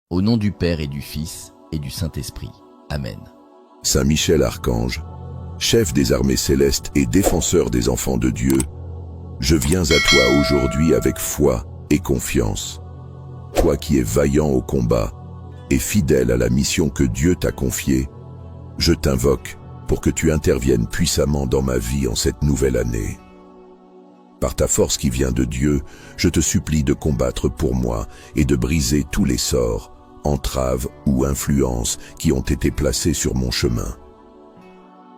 Au nom du Père et du Fils et du Saint-Esprit. Amen. Saint Michel Archange, chef des armées célestes et défenseur des enfants de Dieu, je viens à toi aujourd'hui avec foi et confiance. Toi qui es vaillant au combat et fidèle à la mission que Dieu t'a confiée, je t'invoque pour que tu interviennes puissamment dans ma vie en cette nouvelle année. Par ta force qui vient de Dieu, je te supplie de combattre pour moi et de briser tous les sorts, entraves ou influences qui ont été placées sur mon chemin.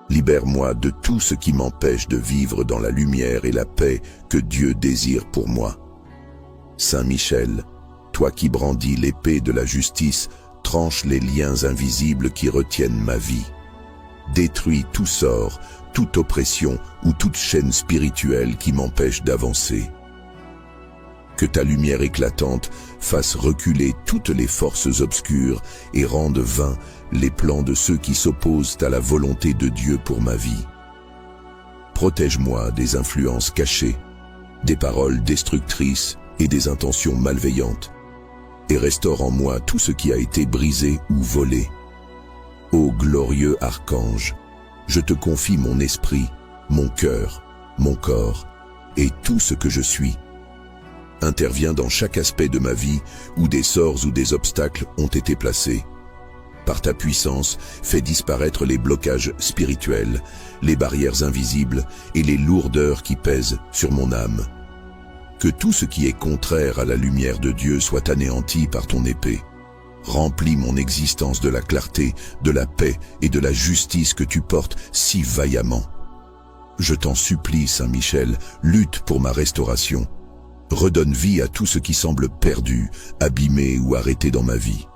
Libère-moi de tout ce qui m'empêche de vivre dans la lumière et la paix que Dieu désire pour moi. Saint Michel, toi qui brandis l'épée de la justice, tranche les liens invisibles qui retiennent ma vie. Détruis tout sort, toute oppression ou toute chaîne spirituelle qui m'empêche d'avancer. Que ta lumière éclatante fasse reculer toutes les forces obscures et rende vains les plans de ceux qui s'opposent à la volonté de Dieu pour ma vie. Protège-moi des influences cachées, des paroles destructrices et des intentions malveillantes, et restaure en moi tout ce qui a été brisé ou volé. Ô glorieux archange, je te confie mon esprit, mon cœur, mon corps et tout ce que je suis. Interviens dans chaque aspect de ma vie où des sorts ou des obstacles ont été placés. Par ta puissance, fais disparaître les blocages spirituels, les barrières invisibles et les lourdeurs qui pèsent sur mon âme. Que tout ce qui est contraire à la lumière de Dieu soit anéanti par ton épée. Remplis mon existence de la clarté, de la paix et de la justice que tu portes si vaillamment. Je t'en supplie, Saint Michel, lutte pour ma restauration. Redonne vie à tout ce qui semble perdu, abîmé ou arrêté dans ma vie.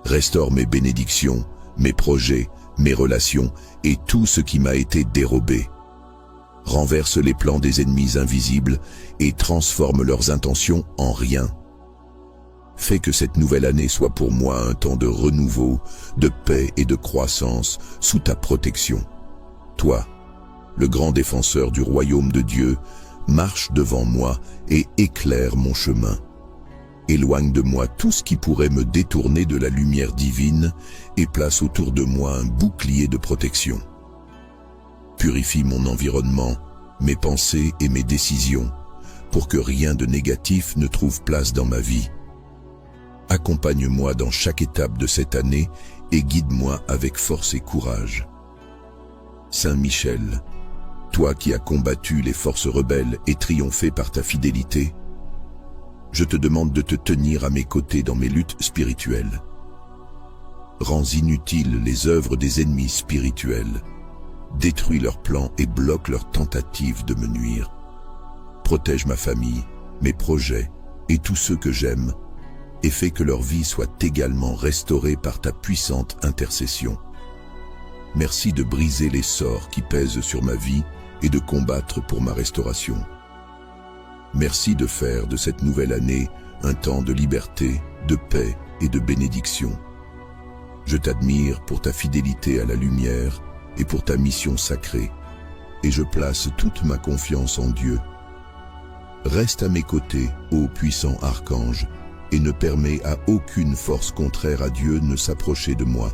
Restaure mes bénédictions, mes projets, mes relations et tout ce qui m'a été dérobé. Renverse les plans des ennemis invisibles et transforme leurs intentions en rien. Fais que cette nouvelle année soit pour moi un temps de renouveau, de paix et de croissance sous ta protection. Toi, le grand défenseur du royaume de Dieu, marche devant moi et éclaire mon chemin. Éloigne de moi tout ce qui pourrait me détourner de la lumière divine et place autour de moi un bouclier de protection. Purifie mon environnement, mes pensées et mes décisions, pour que rien de négatif ne trouve place dans ma vie. Accompagne-moi dans chaque étape de cette année et guide-moi avec force et courage. Saint Michel, toi qui as combattu les forces rebelles et triomphé par ta fidélité, je te demande de te tenir à mes côtés dans mes luttes spirituelles. Rends inutiles les œuvres des ennemis spirituels. Détruis leurs plans et bloque leurs tentatives de me nuire. Protège ma famille, mes projets et tous ceux que j'aime, et fais que leur vie soit également restaurée par ta puissante intercession. Merci de briser les sorts qui pèsent sur ma vie et de combattre pour ma restauration. Merci de faire de cette nouvelle année un temps de liberté, de paix et de bénédiction. Je t'admire pour ta fidélité à la lumière et pour ta mission sacrée, et je place toute ma confiance en Dieu. Reste à mes côtés, ô puissant archange, et ne permets à aucune force contraire à Dieu ne s'approcher de moi.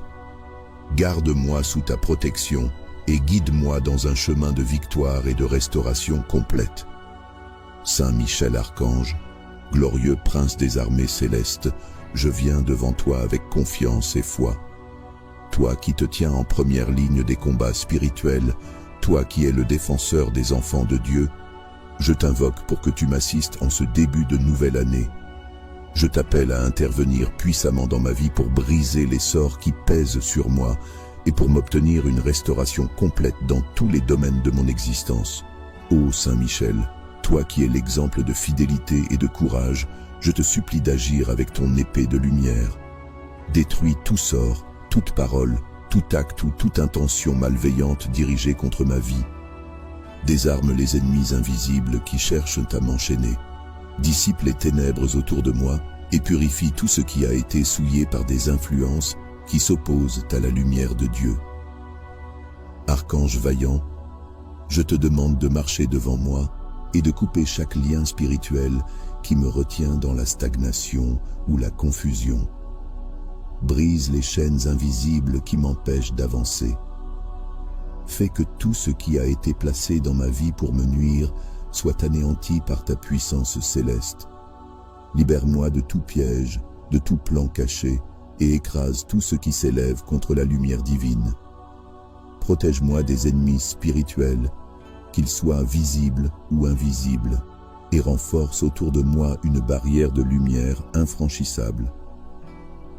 Garde-moi sous ta protection et guide-moi dans un chemin de victoire et de restauration complète. Saint Michel Archange, glorieux prince des armées célestes, je viens devant toi avec confiance et foi. Toi qui te tiens en première ligne des combats spirituels, toi qui es le défenseur des enfants de Dieu, je t'invoque pour que tu m'assistes en ce début de nouvelle année. Je t'appelle à intervenir puissamment dans ma vie pour briser les sorts qui pèsent sur moi et pour m'obtenir une restauration complète dans tous les domaines de mon existence. Ô Saint Michel, toi qui es l'exemple de fidélité et de courage, je te supplie d'agir avec ton épée de lumière. Détruis tout sort, toute parole, tout acte ou toute intention malveillante dirigée contre ma vie. Désarme les ennemis invisibles qui cherchent à m'enchaîner. Dissipe les ténèbres autour de moi et purifie tout ce qui a été souillé par des influences qui s'opposent à la lumière de Dieu. Archange vaillant, je te demande de marcher devant moi et de couper chaque lien spirituel qui me retient dans la stagnation ou la confusion. Brise les chaînes invisibles qui m'empêchent d'avancer. Fais que tout ce qui a été placé dans ma vie pour me nuire soit anéanti par ta puissance céleste. Libère-moi de tout piège, de tout plan caché, et écrase tout ce qui s'élève contre la lumière divine. Protège-moi des ennemis spirituels, qu'ils soient visibles ou invisibles, et renforce autour de moi une barrière de lumière infranchissable.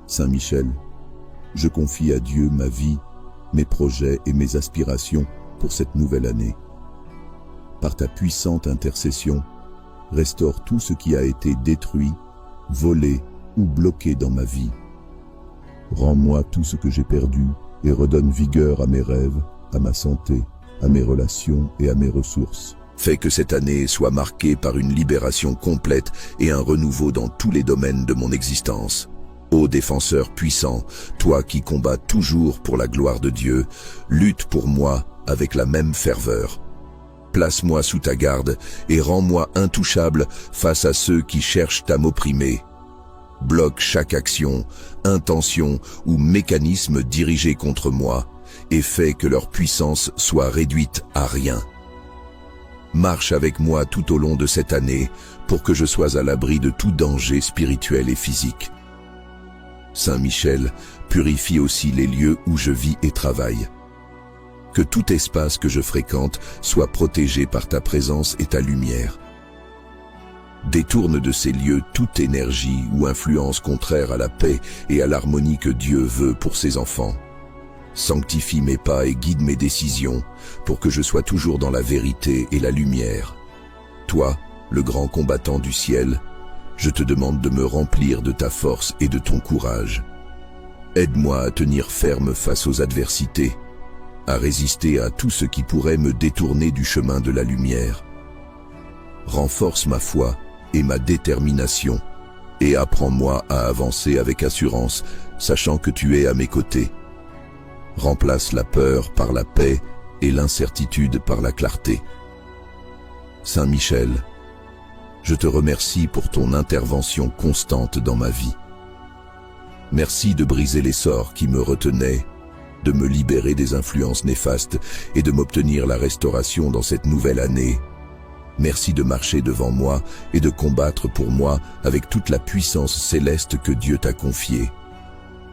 Saint Michel, je confie à Dieu ma vie, mes projets et mes aspirations pour cette nouvelle année. Par ta puissante intercession, restaure tout ce qui a été détruit, volé ou bloqué dans ma vie. Rends-moi tout ce que j'ai perdu et redonne vigueur à mes rêves, à ma santé, à mes relations et à mes ressources. Fais que cette année soit marquée par une libération complète et un renouveau dans tous les domaines de mon existence. Ô défenseur puissant, toi qui combats toujours pour la gloire de Dieu, lutte pour moi avec la même ferveur. Place-moi sous ta garde et rends-moi intouchable face à ceux qui cherchent à m'opprimer. Bloque chaque action, intention ou mécanisme dirigé contre moi et fais que leur puissance soit réduite à rien. Marche avec moi tout au long de cette année pour que je sois à l'abri de tout danger spirituel et physique. Saint Michel, purifie aussi les lieux où je vis et travaille. Que tout espace que je fréquente soit protégé par ta présence et ta lumière. Détourne de ces lieux toute énergie ou influence contraire à la paix et à l'harmonie que Dieu veut pour ses enfants. Sanctifie mes pas et guide mes décisions pour que je sois toujours dans la vérité et la lumière. Toi, le grand combattant du ciel, je te demande de me remplir de ta force et de ton courage. Aide-moi à tenir ferme face aux adversités, à résister à tout ce qui pourrait me détourner du chemin de la lumière. Renforce ma foi et ma détermination, et apprends-moi à avancer avec assurance, sachant que tu es à mes côtés. Remplace la peur par la paix et l'incertitude par la clarté. Saint Michel, je te remercie pour ton intervention constante dans ma vie. Merci de briser les sorts qui me retenaient, de me libérer des influences néfastes et de m'obtenir la restauration dans cette nouvelle année. Merci de marcher devant moi et de combattre pour moi avec toute la puissance céleste que Dieu t'a confiée.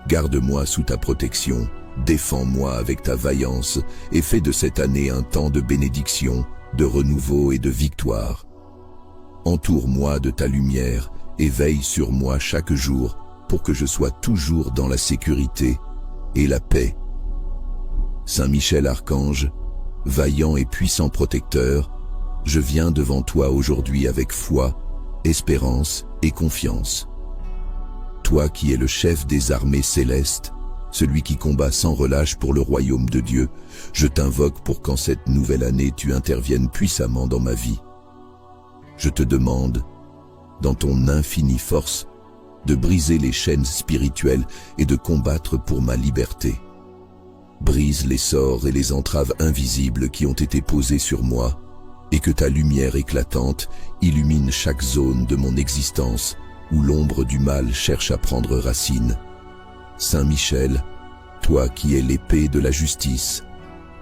Garde-moi sous ta protection, défends-moi avec ta vaillance et fais de cette année un temps de bénédiction, de renouveau et de victoire. Entoure-moi de ta lumière et veille sur moi chaque jour pour que je sois toujours dans la sécurité et la paix. Saint Michel Archange, vaillant et puissant protecteur, je viens devant toi aujourd'hui avec foi, espérance et confiance. Toi qui es le chef des armées célestes, celui qui combat sans relâche pour le royaume de Dieu, je t'invoque pour qu'en cette nouvelle année tu interviennes puissamment dans ma vie. Je te demande, dans ton infinie force, de briser les chaînes spirituelles et de combattre pour ma liberté. Brise les sorts et les entraves invisibles qui ont été posés sur moi, et que ta lumière éclatante illumine chaque zone de mon existence où l'ombre du mal cherche à prendre racine. Saint Michel, toi qui es l'épée de la justice,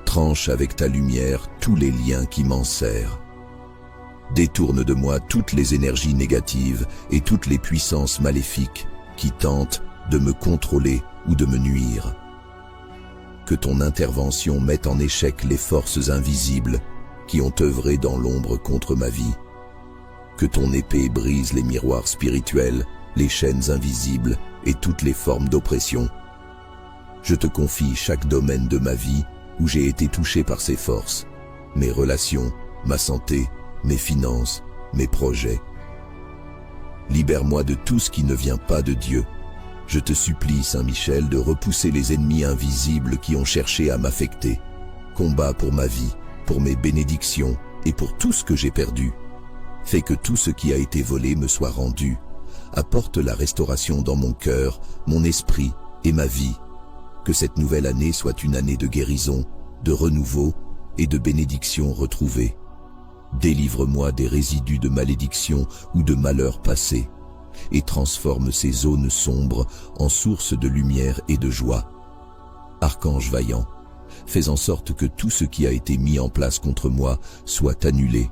tranche avec ta lumière tous les liens qui m'enserrent. Détourne de moi toutes les énergies négatives et toutes les puissances maléfiques qui tentent de me contrôler ou de me nuire. Que ton intervention mette en échec les forces invisibles qui ont œuvré dans l'ombre contre ma vie. Que ton épée brise les miroirs spirituels, les chaînes invisibles et toutes les formes d'oppression. Je te confie chaque domaine de ma vie où j'ai été touché par ces forces, mes relations, ma santé, mes finances, mes projets. Libère-moi de tout ce qui ne vient pas de Dieu. Je te supplie, Saint Michel, de repousser les ennemis invisibles qui ont cherché à m'affecter. Combat pour ma vie, pour mes bénédictions et pour tout ce que j'ai perdu. Fais que tout ce qui a été volé me soit rendu. Apporte la restauration dans mon cœur, mon esprit et ma vie. Que cette nouvelle année soit une année de guérison, de renouveau et de bénédiction retrouvée. Délivre-moi des résidus de malédiction ou de malheur passé. et transforme ces zones sombres en sources de lumière et de joie. Archange vaillant, fais en sorte que tout ce qui a été mis en place contre moi soit annulé,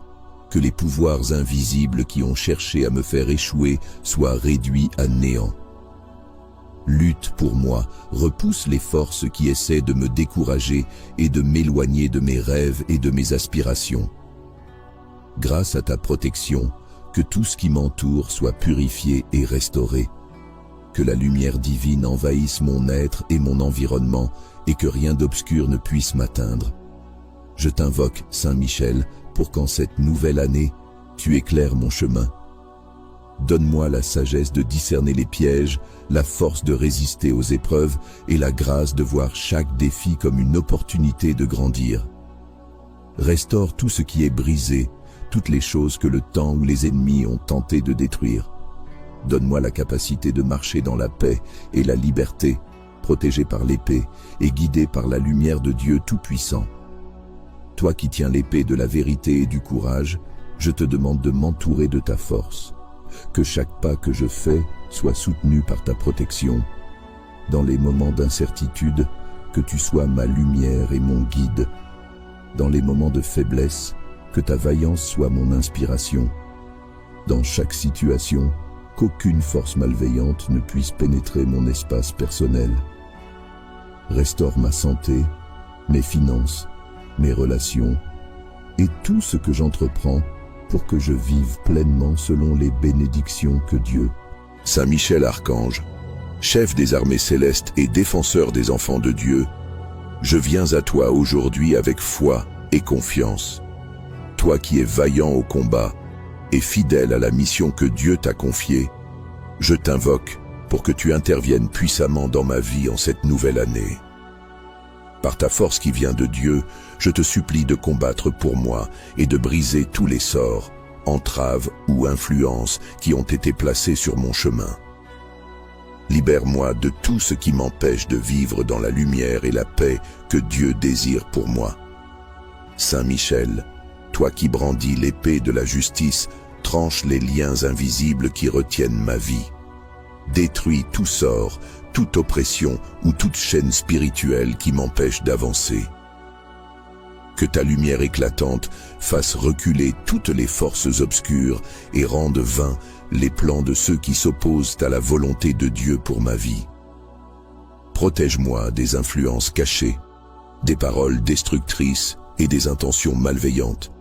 que les pouvoirs invisibles qui ont cherché à me faire échouer soient réduits à néant. Lutte pour moi, repousse les forces qui essaient de me décourager et de m'éloigner de mes rêves et de mes aspirations. Grâce à ta protection, que tout ce qui m'entoure soit purifié et restauré. Que la lumière divine envahisse mon être et mon environnement et que rien d'obscur ne puisse m'atteindre. Je t'invoque, Saint Michel, pour qu'en cette nouvelle année, tu éclaires mon chemin. Donne-moi la sagesse de discerner les pièges, la force de résister aux épreuves et la grâce de voir chaque défi comme une opportunité de grandir. Restaure tout ce qui est brisé, toutes les choses que le temps ou les ennemis ont tenté de détruire. Donne-moi la capacité de marcher dans la paix et la liberté, protégé par l'épée et guidé par la lumière de Dieu Tout-Puissant. Toi qui tiens l'épée de la vérité et du courage, je te demande de m'entourer de ta force. Que chaque pas que je fais soit soutenu par ta protection. Dans les moments d'incertitude, que tu sois ma lumière et mon guide. Dans les moments de faiblesse, que ta vaillance soit mon inspiration. Dans chaque situation, qu'aucune force malveillante ne puisse pénétrer mon espace personnel. Restaure ma santé, mes finances, mes relations et tout ce que j'entreprends pour que je vive pleinement selon les bénédictions que Dieu. Saint Michel Archange, chef des armées célestes et défenseur des enfants de Dieu, je viens à toi aujourd'hui avec foi et confiance. Toi qui es vaillant au combat et fidèle à la mission que Dieu t'a confiée, je t'invoque pour que tu interviennes puissamment dans ma vie en cette nouvelle année. Par ta force qui vient de Dieu, je te supplie de combattre pour moi et de briser tous les sorts, entraves ou influences qui ont été placés sur mon chemin. Libère-moi de tout ce qui m'empêche de vivre dans la lumière et la paix que Dieu désire pour moi. Saint Michel, toi qui brandis l'épée de la justice, tranche les liens invisibles qui retiennent ma vie. Détruis tout sort, toute oppression ou toute chaîne spirituelle qui m'empêche d'avancer. Que ta lumière éclatante fasse reculer toutes les forces obscures et rende vains les plans de ceux qui s'opposent à la volonté de Dieu pour ma vie. Protège-moi des influences cachées, des paroles destructrices et des intentions malveillantes,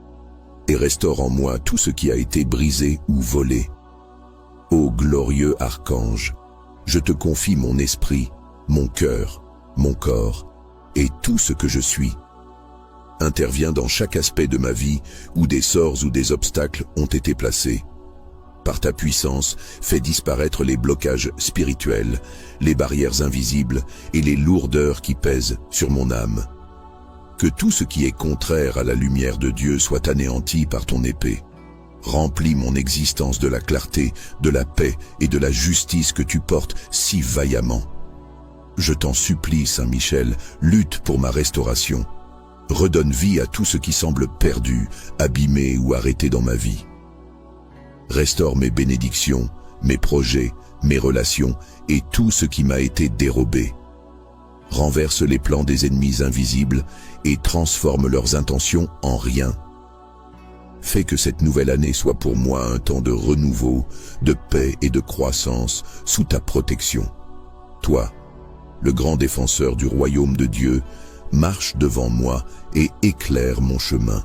et restaure en moi tout ce qui a été brisé ou volé. Ô glorieux archange, je te confie mon esprit, mon cœur, mon corps et tout ce que je suis. Interviens dans chaque aspect de ma vie où des sorts ou des obstacles ont été placés. Par ta puissance, fais disparaître les blocages spirituels, les barrières invisibles et les lourdeurs qui pèsent sur mon âme. Que tout ce qui est contraire à la lumière de Dieu soit anéanti par ton épée. Remplis mon existence de la clarté, de la paix et de la justice que tu portes si vaillamment. Je t'en supplie, Saint Michel, lutte pour ma restauration. Redonne vie à tout ce qui semble perdu, abîmé ou arrêté dans ma vie. Restaure mes bénédictions, mes projets, mes relations et tout ce qui m'a été dérobé. Renverse les plans des ennemis invisibles et transforme leurs intentions en rien. Fais que cette nouvelle année soit pour moi un temps de renouveau, de paix et de croissance sous ta protection. Toi, le grand défenseur du royaume de Dieu, marche devant moi et éclaire mon chemin.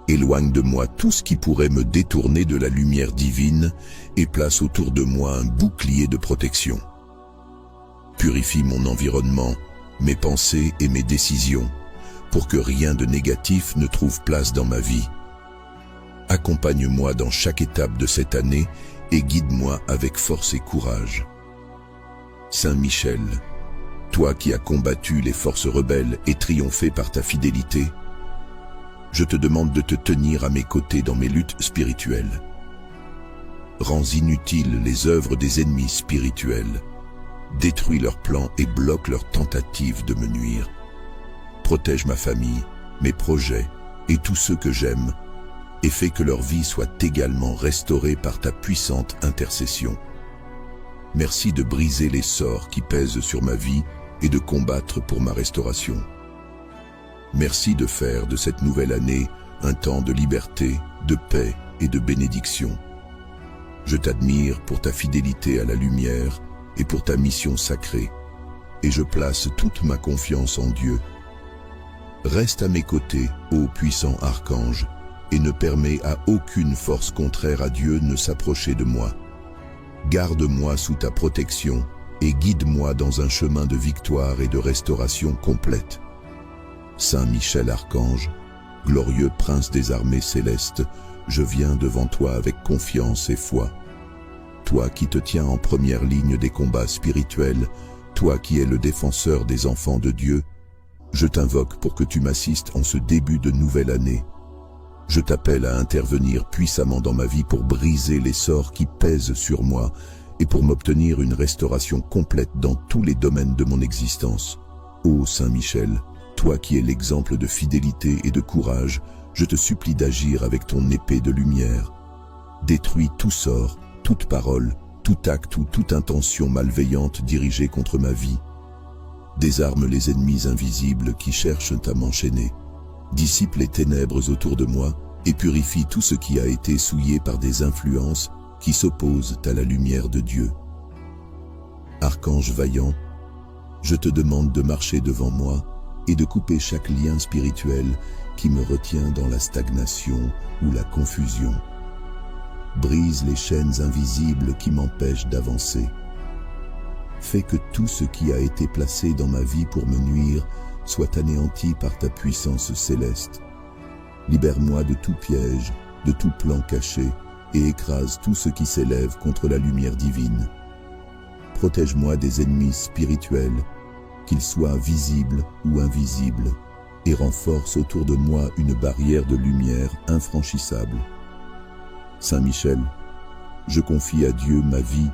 Éloigne de moi tout ce qui pourrait me détourner de la lumière divine et place autour de moi un bouclier de protection. Purifie mon environnement, mes pensées et mes décisions, pour que rien de négatif ne trouve place dans ma vie. Accompagne-moi dans chaque étape de cette année et guide-moi avec force et courage. Saint Michel, toi qui as combattu les forces rebelles et triomphé par ta fidélité, je te demande de te tenir à mes côtés dans mes luttes spirituelles. Rends inutiles les œuvres des ennemis spirituels, détruis leurs plans et bloque leurs tentatives de me nuire. Protège ma famille, mes projets et tous ceux que j'aime, et fais que leur vie soit également restaurée par ta puissante intercession. Merci de briser les sorts qui pèsent sur ma vie et de combattre pour ma restauration. Merci de faire de cette nouvelle année un temps de liberté, de paix et de bénédiction. Je t'admire pour ta fidélité à la lumière et pour ta mission sacrée, et je place toute ma confiance en Dieu. Reste à mes côtés, ô puissant archange, et ne permets à aucune force contraire à Dieu ne s'approcher de moi. Garde-moi sous ta protection et guide-moi dans un chemin de victoire et de restauration complète. Saint Michel Archange, glorieux prince des armées célestes, je viens devant toi avec confiance et foi. Toi qui te tiens en première ligne des combats spirituels, toi qui es le défenseur des enfants de Dieu, je t'invoque pour que tu m'assistes en ce début de nouvelle année. Je t'appelle à intervenir puissamment dans ma vie pour briser les sorts qui pèsent sur moi et pour m'obtenir une restauration complète dans tous les domaines de mon existence. Ô Saint Michel, toi qui es l'exemple de fidélité et de courage, je te supplie d'agir avec ton épée de lumière. Détruis tout sort, toute parole, tout acte ou toute intention malveillante dirigée contre ma vie. Désarme les ennemis invisibles qui cherchent à m'enchaîner. Dissipe les ténèbres autour de moi et purifie tout ce qui a été souillé par des influences qui s'opposent à la lumière de Dieu. Archange vaillant, je te demande de marcher devant moi et de couper chaque lien spirituel qui me retient dans la stagnation ou la confusion. Brise les chaînes invisibles qui m'empêchent d'avancer. Fais que tout ce qui a été placé dans ma vie pour me nuire soit anéanti par ta puissance céleste. Libère-moi de tout piège, de tout plan caché, et écrase tout ce qui s'élève contre la lumière divine. Protège-moi des ennemis spirituels, qu'ils soient visibles ou invisibles, et renforce autour de moi une barrière de lumière infranchissable. Saint Michel, je confie à Dieu ma vie,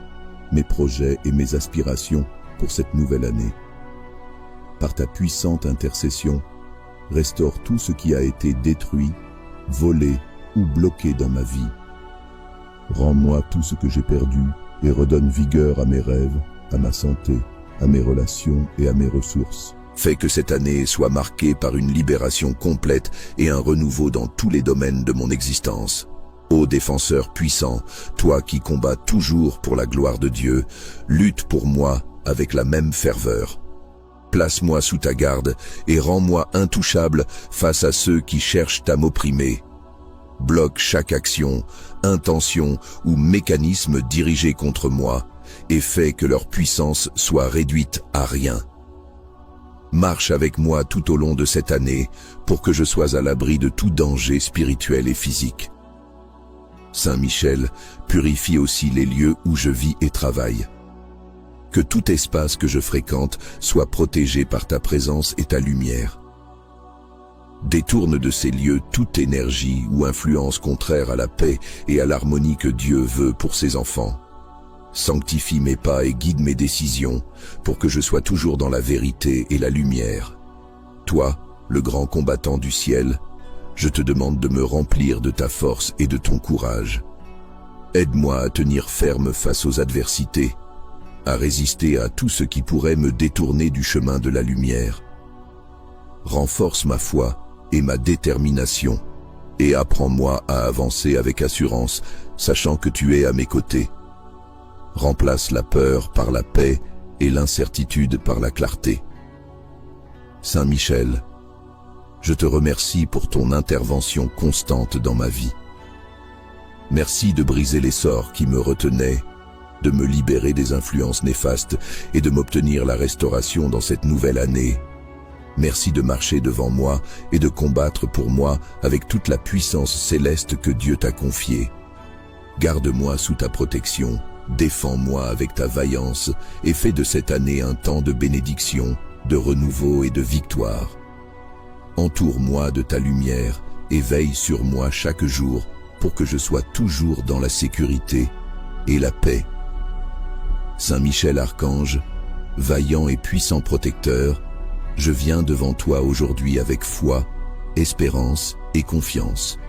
mes projets et mes aspirations pour cette nouvelle année. Par ta puissante intercession, restaure tout ce qui a été détruit, volé ou bloqué dans ma vie. Rends-moi tout ce que j'ai perdu et redonne vigueur à mes rêves, à ma santé, à mes relations et à mes ressources. Fais que cette année soit marquée par une libération complète et un renouveau dans tous les domaines de mon existence. Ô défenseur puissant, toi qui combats toujours pour la gloire de Dieu, lutte pour moi avec la même ferveur. Place-moi sous ta garde et rends-moi intouchable face à ceux qui cherchent à m'opprimer. Bloque chaque action, intention ou mécanisme dirigé contre moi et fais que leur puissance soit réduite à rien. Marche avec moi tout au long de cette année pour que je sois à l'abri de tout danger spirituel et physique. Saint Michel, purifie aussi les lieux où je vis et travaille. Que tout espace que je fréquente soit protégé par ta présence et ta lumière. Détourne de ces lieux toute énergie ou influence contraire à la paix et à l'harmonie que Dieu veut pour ses enfants. Sanctifie mes pas et guide mes décisions pour que je sois toujours dans la vérité et la lumière. Toi, le grand combattant du ciel, je te demande de me remplir de ta force et de ton courage. Aide-moi à tenir ferme face aux adversités, à résister à tout ce qui pourrait me détourner du chemin de la lumière. Renforce ma foi et ma détermination, et apprends-moi à avancer avec assurance, sachant que tu es à mes côtés. Remplace la peur par la paix et l'incertitude par la clarté. Saint Michel, je te remercie pour ton intervention constante dans ma vie. Merci de briser les sorts qui me retenaient, de me libérer des influences néfastes et de m'obtenir la restauration dans cette nouvelle année. Merci de marcher devant moi et de combattre pour moi avec toute la puissance céleste que Dieu t'a confiée. Garde-moi sous ta protection, défends-moi avec ta vaillance et fais de cette année un temps de bénédiction, de renouveau et de victoire. Entoure-moi de ta lumière et veille sur moi chaque jour pour que je sois toujours dans la sécurité et la paix. Saint Michel Archange, vaillant et puissant protecteur, je viens devant toi aujourd'hui avec foi, espérance et confiance.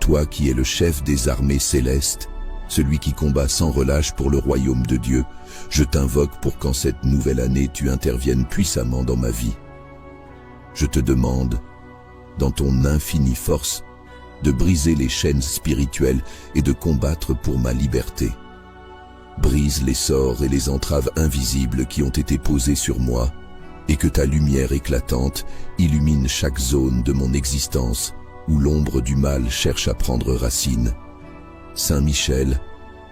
toi qui es le chef des armées célestes, celui qui combat sans relâche pour le royaume de Dieu, je t'invoque pour qu'en cette nouvelle année tu interviennes puissamment dans ma vie. Je te demande, dans ton infinie force, de briser les chaînes spirituelles et de combattre pour ma liberté. Brise les sorts et les entraves invisibles qui ont été posées sur moi, et que ta lumière éclatante illumine chaque zone de mon existence où l'ombre du mal cherche à prendre racine. Saint Michel,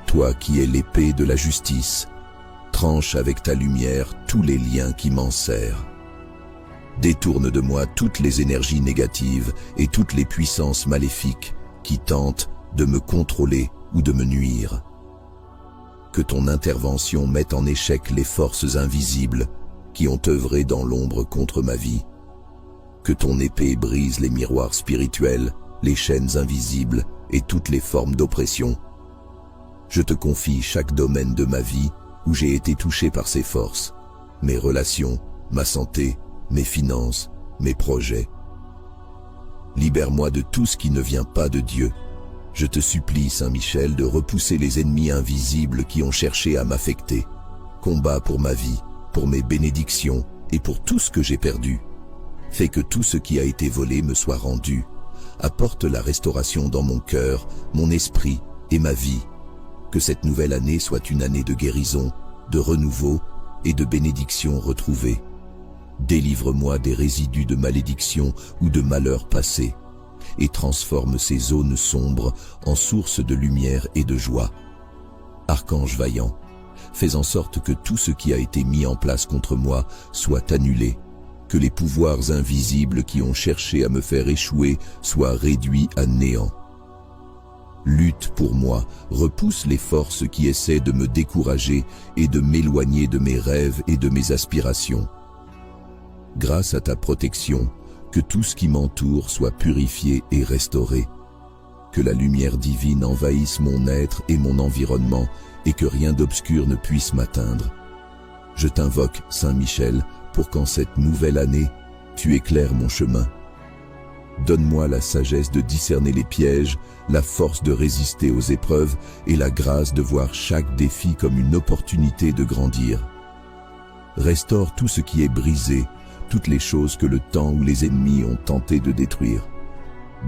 toi qui es l'épée de la justice, tranche avec ta lumière tous les liens qui m'enserrent. Détourne de moi toutes les énergies négatives et toutes les puissances maléfiques qui tentent de me contrôler ou de me nuire. Que ton intervention mette en échec les forces invisibles qui ont œuvré dans l'ombre contre ma vie. Que ton épée brise les miroirs spirituels, les chaînes invisibles et toutes les formes d'oppression. Je te confie chaque domaine de ma vie où j'ai été touché par ces forces, mes relations, ma santé, mes finances, mes projets. Libère-moi de tout ce qui ne vient pas de Dieu. Je te supplie, Saint Michel, de repousser les ennemis invisibles qui ont cherché à m'affecter. Combat pour ma vie, pour mes bénédictions et pour tout ce que j'ai perdu. Fais que tout ce qui a été volé me soit rendu. Apporte la restauration dans mon cœur, mon esprit et ma vie. Que cette nouvelle année soit une année de guérison, de renouveau et de bénédictions retrouvées. Délivre-moi des résidus de malédiction ou de malheur passé et transforme ces zones sombres en sources de lumière et de joie. Archange vaillant, fais en sorte que tout ce qui a été mis en place contre moi soit annulé, que les pouvoirs invisibles qui ont cherché à me faire échouer soient réduits à néant. Lutte pour moi, repousse les forces qui essaient de me décourager et de m'éloigner de mes rêves et de mes aspirations. Grâce à ta protection, que tout ce qui m'entoure soit purifié et restauré. Que la lumière divine envahisse mon être et mon environnement et que rien d'obscur ne puisse m'atteindre. Je t'invoque, Saint Michel, pour qu'en cette nouvelle année, tu éclaires mon chemin. Donne-moi la sagesse de discerner les pièges, la force de résister aux épreuves et la grâce de voir chaque défi comme une opportunité de grandir. Restaure tout ce qui est brisé, toutes les choses que le temps ou les ennemis ont tenté de détruire.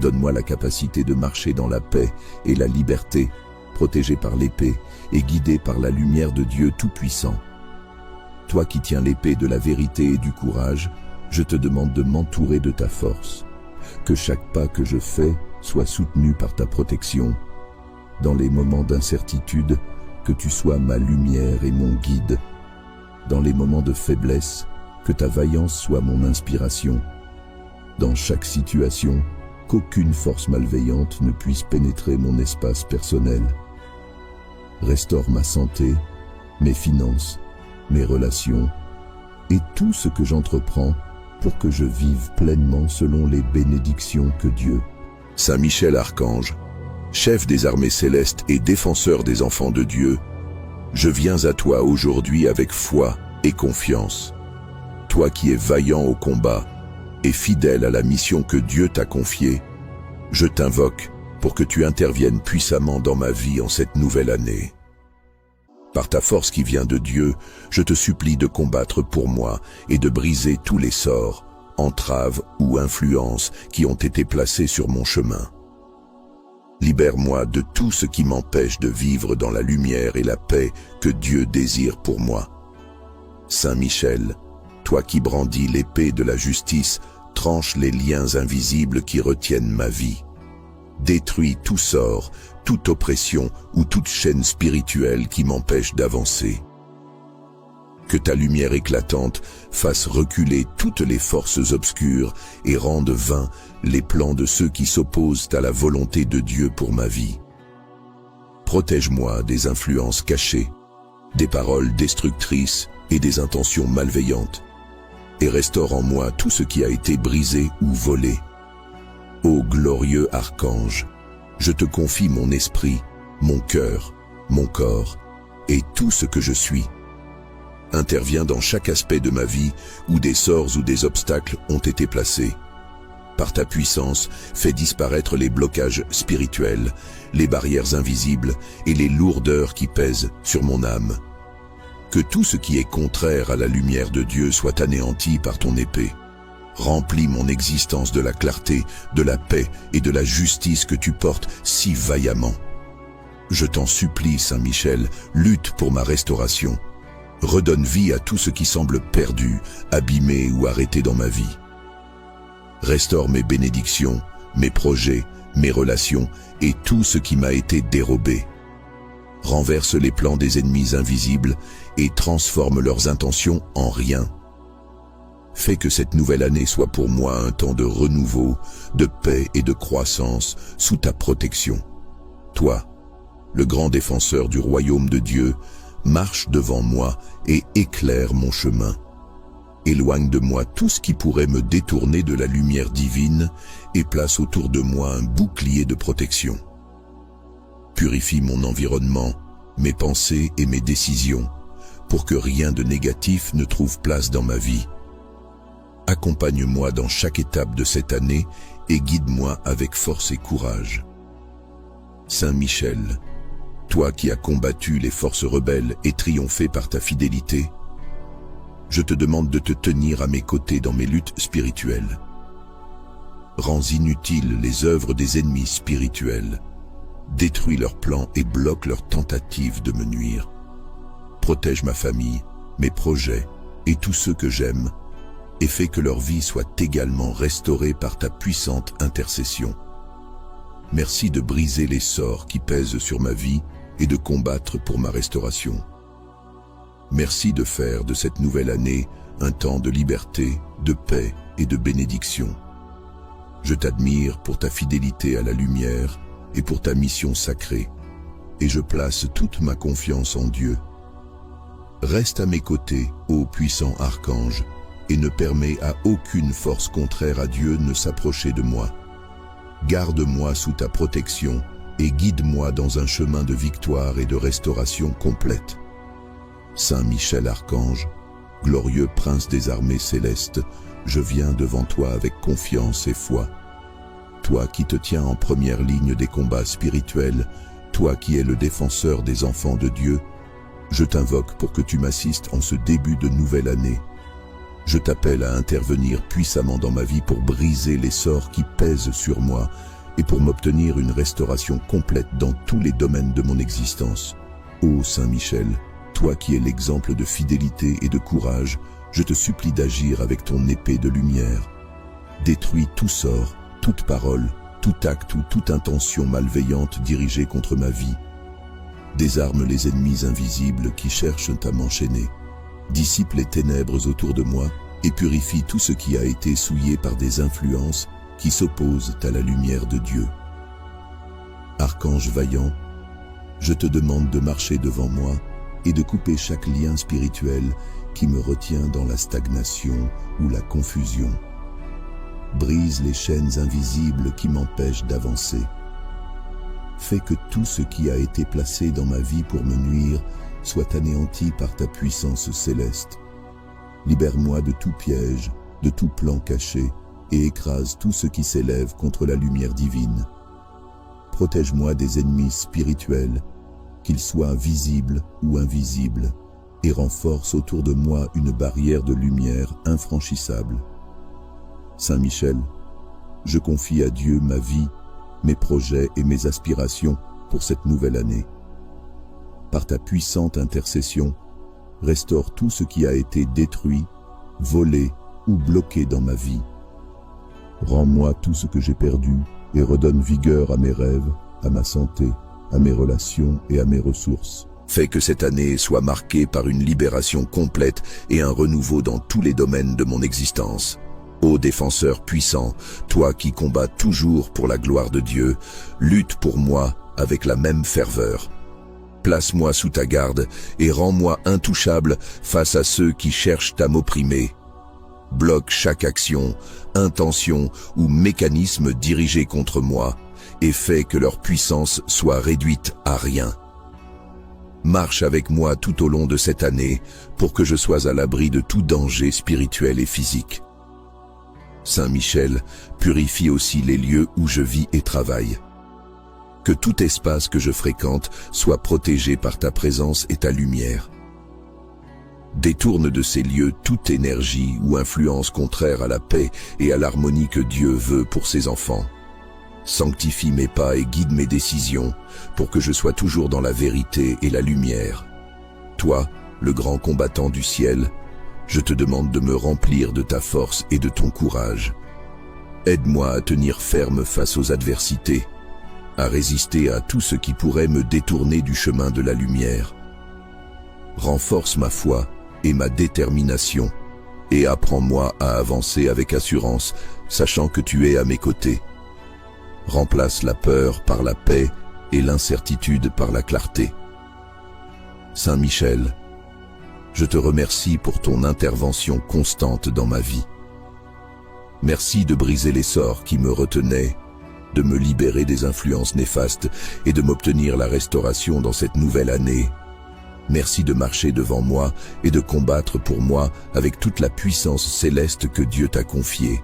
Donne-moi la capacité de marcher dans la paix et la liberté, protégé par l'épée et guidé par la lumière de Dieu Tout-Puissant. Toi qui tiens l'épée de la vérité et du courage, je te demande de m'entourer de ta force. Que chaque pas que je fais soit soutenu par ta protection. Dans les moments d'incertitude, que tu sois ma lumière et mon guide. Dans les moments de faiblesse, que ta vaillance soit mon inspiration. Dans chaque situation, qu'aucune force malveillante ne puisse pénétrer mon espace personnel. Restaure ma santé, mes finances, mes relations et tout ce que j'entreprends pour que je vive pleinement selon les bénédictions que Dieu. Saint Michel Archange, chef des armées célestes et défenseur des enfants de Dieu, je viens à toi aujourd'hui avec foi et confiance. Toi qui es vaillant au combat et fidèle à la mission que Dieu t'a confiée, je t'invoque pour que tu interviennes puissamment dans ma vie en cette nouvelle année. Par ta force qui vient de Dieu, je te supplie de combattre pour moi et de briser tous les sorts, entraves ou influences qui ont été placés sur mon chemin. Libère-moi de tout ce qui m'empêche de vivre dans la lumière et la paix que Dieu désire pour moi. Saint Michel, toi qui brandis l'épée de la justice, tranche les liens invisibles qui retiennent ma vie. Détruis tout sort, toute oppression ou toute chaîne spirituelle qui m'empêche d'avancer. Que ta lumière éclatante fasse reculer toutes les forces obscures et rende vains les plans de ceux qui s'opposent à la volonté de Dieu pour ma vie. Protège-moi des influences cachées, des paroles destructrices et des intentions malveillantes, et restaure en moi tout ce qui a été brisé ou volé. Ô glorieux archange, je te confie mon esprit, mon cœur, mon corps et tout ce que je suis. Interviens dans chaque aspect de ma vie où des sorts ou des obstacles ont été placés. par ta puissance, fais disparaître les blocages spirituels, les barrières invisibles et les lourdeurs qui pèsent sur mon âme. Que tout ce qui est contraire à la lumière de Dieu soit anéanti par ton épée. Remplis mon existence de la clarté, de la paix et de la justice que tu portes si vaillamment. Je t'en supplie, Saint Michel, lutte pour ma restauration. Redonne vie à tout ce qui semble perdu, abîmé ou arrêté dans ma vie. Restaure mes bénédictions, mes projets, mes relations et tout ce qui m'a été dérobé. Renverse les plans des ennemis invisibles et transforme leurs intentions en rien. Fais que cette nouvelle année soit pour moi un temps de renouveau, de paix et de croissance sous ta protection. Toi, le grand défenseur du royaume de Dieu, marche devant moi et éclaire mon chemin. Éloigne de moi tout ce qui pourrait me détourner de la lumière divine et place autour de moi un bouclier de protection. Purifie mon environnement, mes pensées et mes décisions, pour que rien de négatif ne trouve place dans ma vie. Accompagne-moi dans chaque étape de cette année et guide-moi avec force et courage. Saint Michel, toi qui as combattu les forces rebelles et triomphé par ta fidélité, je te demande de te tenir à mes côtés dans mes luttes spirituelles. Rends inutiles les œuvres des ennemis spirituels, détruis leurs plans et bloque leurs tentatives de me nuire. Protège ma famille, mes projets et tous ceux que j'aime, et fais que leur vie soit également restaurée par ta puissante intercession. Merci de briser les sorts qui pèsent sur ma vie et de combattre pour ma restauration. Merci de faire de cette nouvelle année un temps de liberté, de paix et de bénédiction. Je t'admire pour ta fidélité à la lumière et pour ta mission sacrée, et je place toute ma confiance en Dieu. Reste à mes côtés, ô puissant archange, et ne permets à aucune force contraire à Dieu ne s'approcher de moi. Garde-moi sous ta protection et guide-moi dans un chemin de victoire et de restauration complète. Saint Michel Archange, glorieux prince des armées célestes, je viens devant toi avec confiance et foi. Toi qui te tiens en première ligne des combats spirituels, toi qui es le défenseur des enfants de Dieu, je t'invoque pour que tu m'assistes en ce début de nouvelle année. Je t'appelle à intervenir puissamment dans ma vie pour briser les sorts qui pèsent sur moi et pour m'obtenir une restauration complète dans tous les domaines de mon existence. Ô Saint Michel, toi qui es l'exemple de fidélité et de courage, je te supplie d'agir avec ton épée de lumière. Détruis tout sort, toute parole, tout acte ou toute intention malveillante dirigée contre ma vie. Désarme les ennemis invisibles qui cherchent à m'enchaîner. Dissipe les ténèbres autour de moi et purifie tout ce qui a été souillé par des influences qui s'opposent à la lumière de Dieu. Archange vaillant, je te demande de marcher devant moi et de couper chaque lien spirituel qui me retient dans la stagnation ou la confusion. Brise les chaînes invisibles qui m'empêchent d'avancer. Fais que tout ce qui a été placé dans ma vie pour me nuire soit anéanti par ta puissance céleste. Libère-moi de tout piège, de tout plan caché, et écrase tout ce qui s'élève contre la lumière divine. Protège-moi des ennemis spirituels, qu'ils soient visibles ou invisibles, et renforce autour de moi une barrière de lumière infranchissable. Saint Michel, je confie à Dieu ma vie, mes projets et mes aspirations pour cette nouvelle année. Par ta puissante intercession, restaure tout ce qui a été détruit, volé ou bloqué dans ma vie. Rends-moi tout ce que j'ai perdu et redonne vigueur à mes rêves, à ma santé, à mes relations et à mes ressources. Fais que cette année soit marquée par une libération complète et un renouveau dans tous les domaines de mon existence. Ô défenseur puissant, toi qui combats toujours pour la gloire de Dieu, lutte pour moi avec la même ferveur. Place-moi sous ta garde et rends-moi intouchable face à ceux qui cherchent à m'opprimer. Bloque chaque action, intention ou mécanisme dirigé contre moi et fais que leur puissance soit réduite à rien. Marche avec moi tout au long de cette année pour que je sois à l'abri de tout danger spirituel et physique. Saint Michel, purifie aussi les lieux où je vis et travaille. Que tout espace que je fréquente soit protégé par ta présence et ta lumière. Détourne de ces lieux toute énergie ou influence contraire à la paix et à l'harmonie que Dieu veut pour ses enfants. Sanctifie mes pas et guide mes décisions pour que je sois toujours dans la vérité et la lumière. Toi, le grand combattant du ciel, je te demande de me remplir de ta force et de ton courage. Aide-moi à tenir ferme face aux adversités, à résister à tout ce qui pourrait me détourner du chemin de la lumière. Renforce ma foi et ma détermination, et apprends-moi à avancer avec assurance, sachant que tu es à mes côtés. Remplace la peur par la paix et l'incertitude par la clarté. Saint Michel, je te remercie pour ton intervention constante dans ma vie. Merci de briser les sorts qui me retenaient, de me libérer des influences néfastes et de m'obtenir la restauration dans cette nouvelle année. Merci de marcher devant moi et de combattre pour moi avec toute la puissance céleste que Dieu t'a confiée.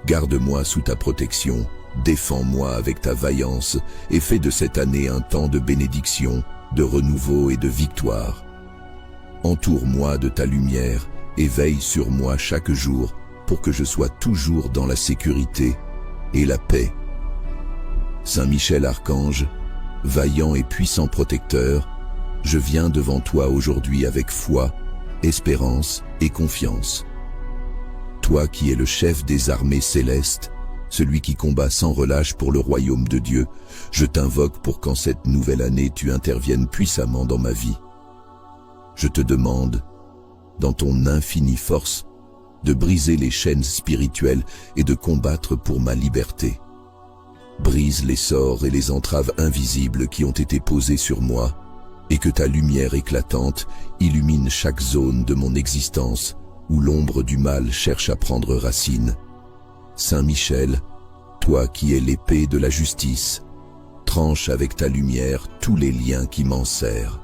Garde-moi sous ta protection, défends-moi avec ta vaillance et fais de cette année un temps de bénédiction, de renouveau et de victoire. Entoure-moi de ta lumière et veille sur moi chaque jour pour que je sois toujours dans la sécurité et la paix. Saint Michel Archange, vaillant et puissant protecteur, je viens devant toi aujourd'hui avec foi, espérance et confiance. Toi qui es le chef des armées célestes, celui qui combat sans relâche pour le royaume de Dieu, je t'invoque pour qu'en cette nouvelle année tu interviennes puissamment dans ma vie. Je te demande, dans ton infinie force, de briser les chaînes spirituelles et de combattre pour ma liberté. Brise les sorts et les entraves invisibles qui ont été posées sur moi, et que ta lumière éclatante illumine chaque zone de mon existence où l'ombre du mal cherche à prendre racine. Saint Michel, toi qui es l'épée de la justice, tranche avec ta lumière tous les liens qui m'enserrent.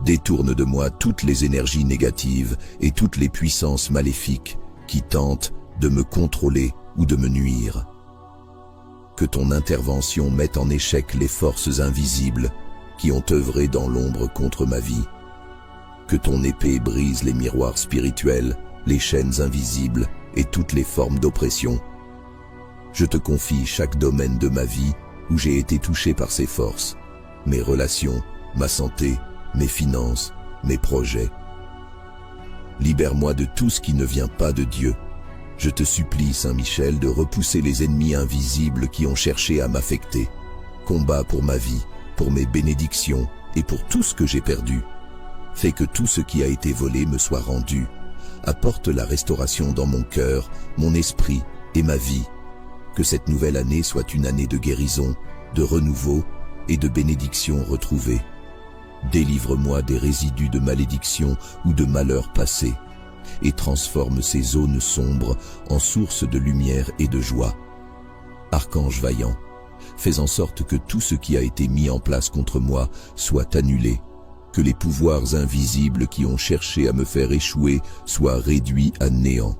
Détourne de moi toutes les énergies négatives et toutes les puissances maléfiques qui tentent de me contrôler ou de me nuire. Que ton intervention mette en échec les forces invisibles qui ont œuvré dans l'ombre contre ma vie. Que ton épée brise les miroirs spirituels, les chaînes invisibles et toutes les formes d'oppression. Je te confie chaque domaine de ma vie où j'ai été touché par ces forces, mes relations, ma santé, mes finances, mes projets. Libère-moi de tout ce qui ne vient pas de Dieu. Je te supplie, Saint Michel, de repousser les ennemis invisibles qui ont cherché à m'affecter. Combat pour ma vie, pour mes bénédictions et pour tout ce que j'ai perdu. Fais que tout ce qui a été volé me soit rendu. Apporte la restauration dans mon cœur, mon esprit et ma vie. Que cette nouvelle année soit une année de guérison, de renouveau et de bénédiction retrouvée. Délivre-moi des résidus de malédiction ou de malheur passé et transforme ces zones sombres en sources de lumière et de joie. Archange vaillant, fais en sorte que tout ce qui a été mis en place contre moi soit annulé, que les pouvoirs invisibles qui ont cherché à me faire échouer soient réduits à néant.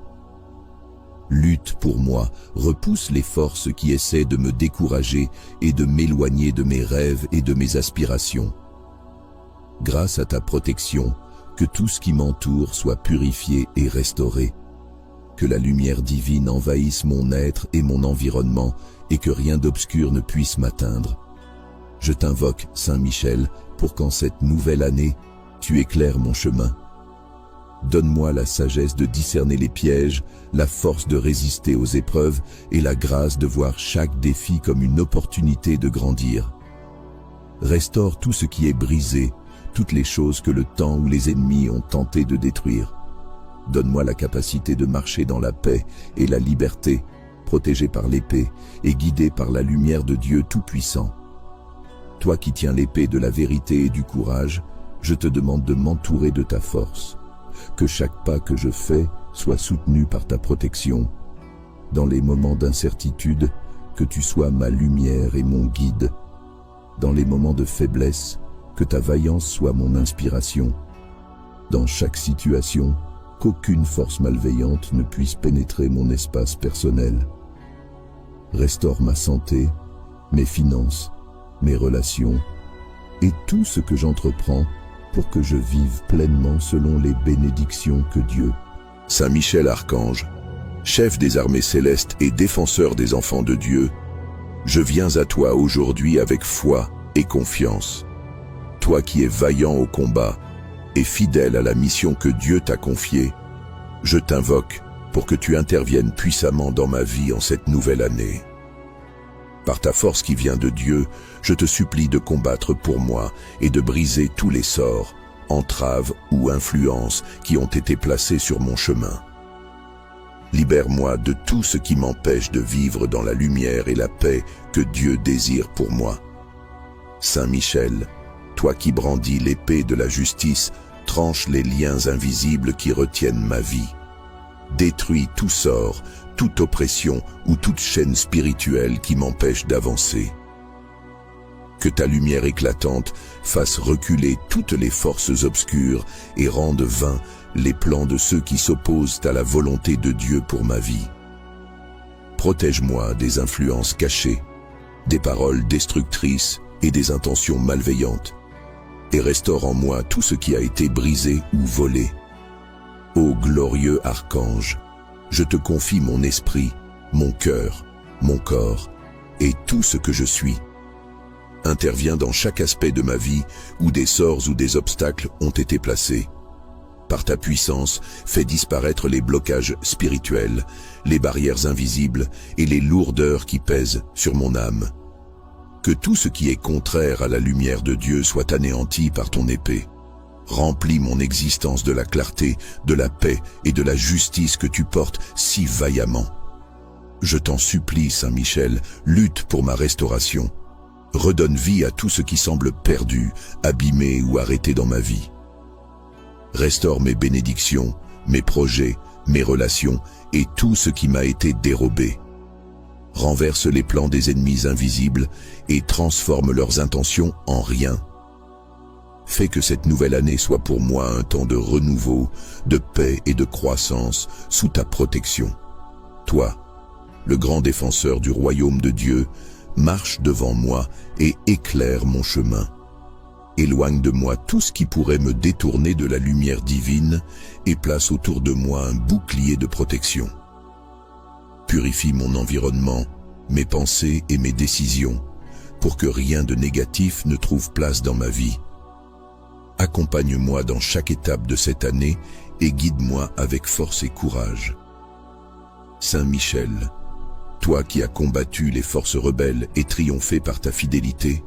Lutte pour moi, repousse les forces qui essaient de me décourager et de m'éloigner de mes rêves et de mes aspirations. Grâce à ta protection, que tout ce qui m'entoure soit purifié et restauré. Que la lumière divine envahisse mon être et mon environnement et que rien d'obscur ne puisse m'atteindre. Je t'invoque, Saint Michel, pour qu'en cette nouvelle année, tu éclaires mon chemin. Donne-moi la sagesse de discerner les pièges, la force de résister aux épreuves et la grâce de voir chaque défi comme une opportunité de grandir. Restaure tout ce qui est brisé, toutes les choses que le temps ou les ennemis ont tenté de détruire. Donne-moi la capacité de marcher dans la paix et la liberté, protégé par l'épée et guidé par la lumière de Dieu Tout-Puissant. Toi qui tiens l'épée de la vérité et du courage, je te demande de m'entourer de ta force. Que chaque pas que je fais soit soutenu par ta protection. Dans les moments d'incertitude, que tu sois ma lumière et mon guide. Dans les moments de faiblesse, que ta vaillance soit mon inspiration. Dans chaque situation, qu'aucune force malveillante ne puisse pénétrer mon espace personnel. Restaure ma santé, mes finances, mes relations et tout ce que j'entreprends pour que je vive pleinement selon les bénédictions que Dieu. Saint Michel Archange, chef des armées célestes et défenseur des enfants de Dieu, je viens à toi aujourd'hui avec foi et confiance. Toi qui es vaillant au combat et fidèle à la mission que Dieu t'a confiée, je t'invoque pour que tu interviennes puissamment dans ma vie en cette nouvelle année. Par ta force qui vient de Dieu, je te supplie de combattre pour moi et de briser tous les sorts, entraves ou influences qui ont été placés sur mon chemin. Libère-moi de tout ce qui m'empêche de vivre dans la lumière et la paix que Dieu désire pour moi. Saint Michel, toi qui brandis l'épée de la justice, tranche les liens invisibles qui retiennent ma vie. Détruis tout sort, toute oppression ou toute chaîne spirituelle qui m'empêche d'avancer. Que ta lumière éclatante fasse reculer toutes les forces obscures et rende vains les plans de ceux qui s'opposent à la volonté de Dieu pour ma vie. Protège-moi des influences cachées, des paroles destructrices et des intentions malveillantes, et restaure en moi tout ce qui a été brisé ou volé. Ô glorieux archange, je te confie mon esprit, mon cœur, mon corps et tout ce que je suis. Interviens dans chaque aspect de ma vie où des sorts ou des obstacles ont été placés. Par ta puissance, fais disparaître les blocages spirituels, les barrières invisibles et les lourdeurs qui pèsent sur mon âme. Que tout ce qui est contraire à la lumière de Dieu soit anéanti par ton épée. Remplis mon existence de la clarté, de la paix et de la justice que tu portes si vaillamment. Je t'en supplie, Saint Michel, lutte pour ma restauration. Redonne vie à tout ce qui semble perdu, abîmé ou arrêté dans ma vie. Restaure mes bénédictions, mes projets, mes relations et tout ce qui m'a été dérobé. Renverse les plans des ennemis invisibles et transforme leurs intentions en rien. Fais que cette nouvelle année soit pour moi un temps de renouveau, de paix et de croissance sous ta protection. Toi, le grand défenseur du royaume de Dieu, marche devant moi et éclaire mon chemin. Éloigne de moi tout ce qui pourrait me détourner de la lumière divine et place autour de moi un bouclier de protection. Purifie mon environnement, mes pensées et mes décisions, pour que rien de négatif ne trouve place dans ma vie. Accompagne-moi dans chaque étape de cette année et guide-moi avec force et courage. Saint Michel, toi qui as combattu les forces rebelles et triomphé par ta fidélité,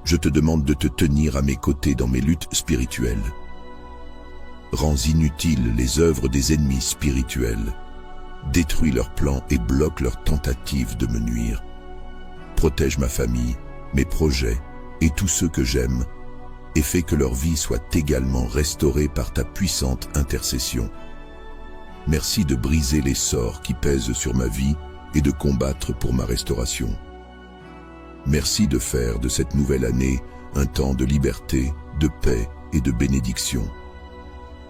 je te demande de te tenir à mes côtés dans mes luttes spirituelles. Rends inutiles les œuvres des ennemis spirituels. Détruis leurs plans et bloque leurs tentatives de me nuire. Protège ma famille, mes projets et tous ceux que j'aime, et fais que leur vie soit également restaurée par ta puissante intercession. Merci de briser les sorts qui pèsent sur ma vie et de combattre pour ma restauration. Merci de faire de cette nouvelle année un temps de liberté, de paix et de bénédiction.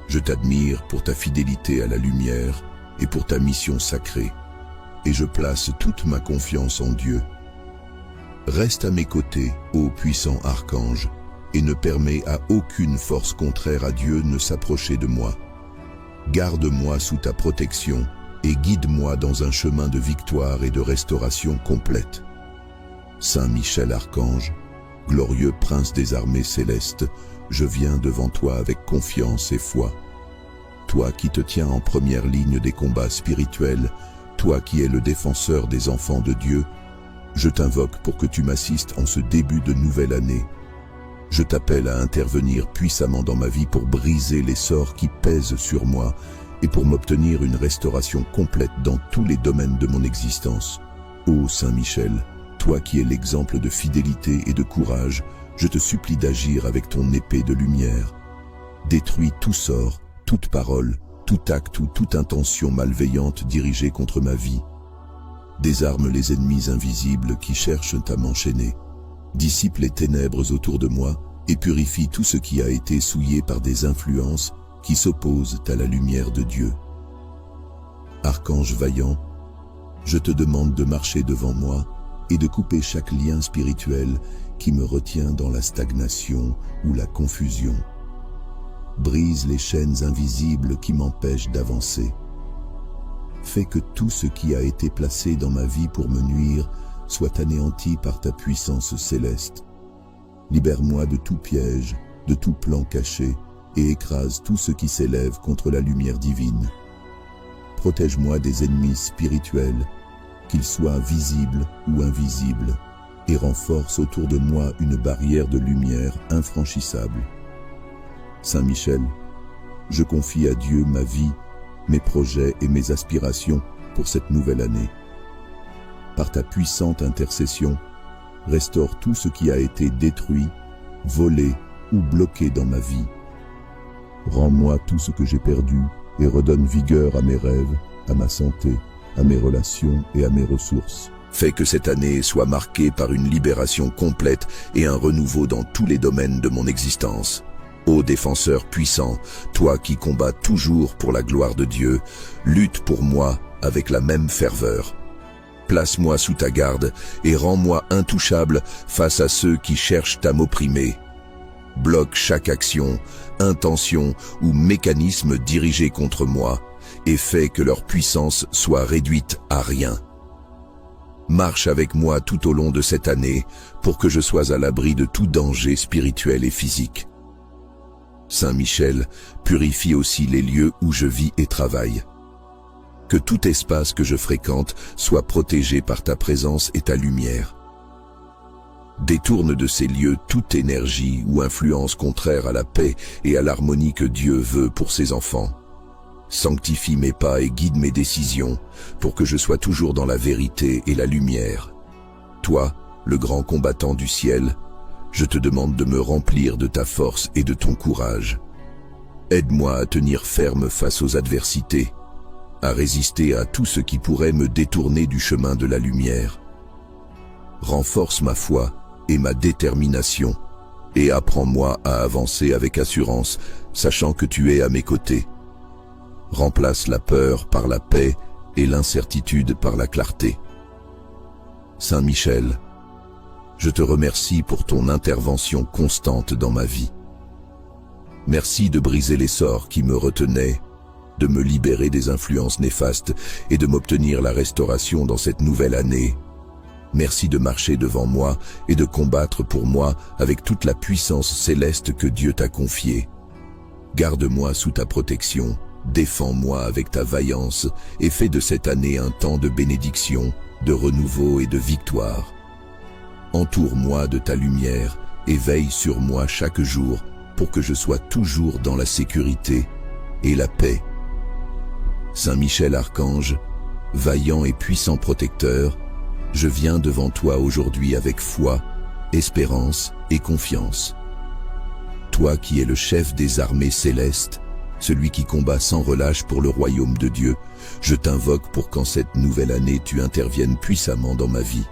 Je t'admire pour ta fidélité à la lumière et pour ta mission sacrée, et je place toute ma confiance en Dieu. Reste à mes côtés, ô puissant archange, et ne permets à aucune force contraire à Dieu ne s'approcher de moi. Garde-moi sous ta protection et guide-moi dans un chemin de victoire et de restauration complète. Saint Michel Archange, glorieux prince des armées célestes, je viens devant toi avec confiance et foi. Toi qui te tiens en première ligne des combats spirituels, toi qui es le défenseur des enfants de Dieu, je t'invoque pour que tu m'assistes en ce début de nouvelle année. Je t'appelle à intervenir puissamment dans ma vie pour briser les sorts qui pèsent sur moi et pour m'obtenir une restauration complète dans tous les domaines de mon existence. Ô Saint Michel, toi qui es l'exemple de fidélité et de courage, je te supplie d'agir avec ton épée de lumière. Détruis tout sort, toute parole, tout acte ou toute intention malveillante dirigée contre ma vie. Désarme les ennemis invisibles qui cherchent à m'enchaîner. Dissipe les ténèbres autour de moi et purifie tout ce qui a été souillé par des influences qui s'opposent à la lumière de Dieu. Archange vaillant, je te demande de marcher devant moi et de couper chaque lien spirituel qui me retient dans la stagnation ou la confusion. Brise les chaînes invisibles qui m'empêchent d'avancer. Fais que tout ce qui a été placé dans ma vie pour me nuire soit anéanti par ta puissance céleste. Libère-moi de tout piège, de tout plan caché, et écrase tout ce qui s'élève contre la lumière divine. Protège-moi des ennemis spirituels, qu'ils soient visibles ou invisibles, et renforce autour de moi une barrière de lumière infranchissable. Saint Michel, je confie à Dieu ma vie, mes projets et mes aspirations pour cette nouvelle année. Par ta puissante intercession, restaure tout ce qui a été détruit, volé ou bloqué dans ma vie. Rends-moi tout ce que j'ai perdu et redonne vigueur à mes rêves, à ma santé, à mes relations et à mes ressources. Fais que cette année soit marquée par une libération complète et un renouveau dans tous les domaines de mon existence. Ô défenseur puissant, toi qui combats toujours pour la gloire de Dieu, lutte pour moi avec la même ferveur. Place-moi sous ta garde et rends-moi intouchable face à ceux qui cherchent à m'opprimer. Bloque chaque action, intention ou mécanisme dirigé contre moi et fais que leur puissance soit réduite à rien. Marche avec moi tout au long de cette année pour que je sois à l'abri de tout danger spirituel et physique. Saint Michel, purifie aussi les lieux où je vis et travaille. Que tout espace que je fréquente soit protégé par ta présence et ta lumière. Détourne de ces lieux toute énergie ou influence contraire à la paix et à l'harmonie que Dieu veut pour ses enfants. Sanctifie mes pas et guide mes décisions pour que je sois toujours dans la vérité et la lumière. Toi, le grand combattant du ciel, je te demande de me remplir de ta force et de ton courage. Aide-moi à tenir ferme face aux adversités, à résister à tout ce qui pourrait me détourner du chemin de la lumière. Renforce ma foi et ma détermination, et apprends-moi à avancer avec assurance, sachant que tu es à mes côtés. Remplace la peur par la paix et l'incertitude par la clarté. Saint Michel, je te remercie pour ton intervention constante dans ma vie. Merci de briser les sorts qui me retenaient, de me libérer des influences néfastes et de m'obtenir la restauration dans cette nouvelle année. Merci de marcher devant moi et de combattre pour moi avec toute la puissance céleste que Dieu t'a confiée. Garde-moi sous ta protection, défends-moi avec ta vaillance et fais de cette année un temps de bénédiction, de renouveau et de victoire. Entoure-moi de ta lumière et veille sur moi chaque jour pour que je sois toujours dans la sécurité et la paix. Saint Michel Archange, vaillant et puissant protecteur, je viens devant toi aujourd'hui avec foi, espérance et confiance. Toi qui es le chef des armées célestes, celui qui combat sans relâche pour le royaume de Dieu, je t'invoque pour qu'en cette nouvelle année tu interviennes puissamment dans ma vie.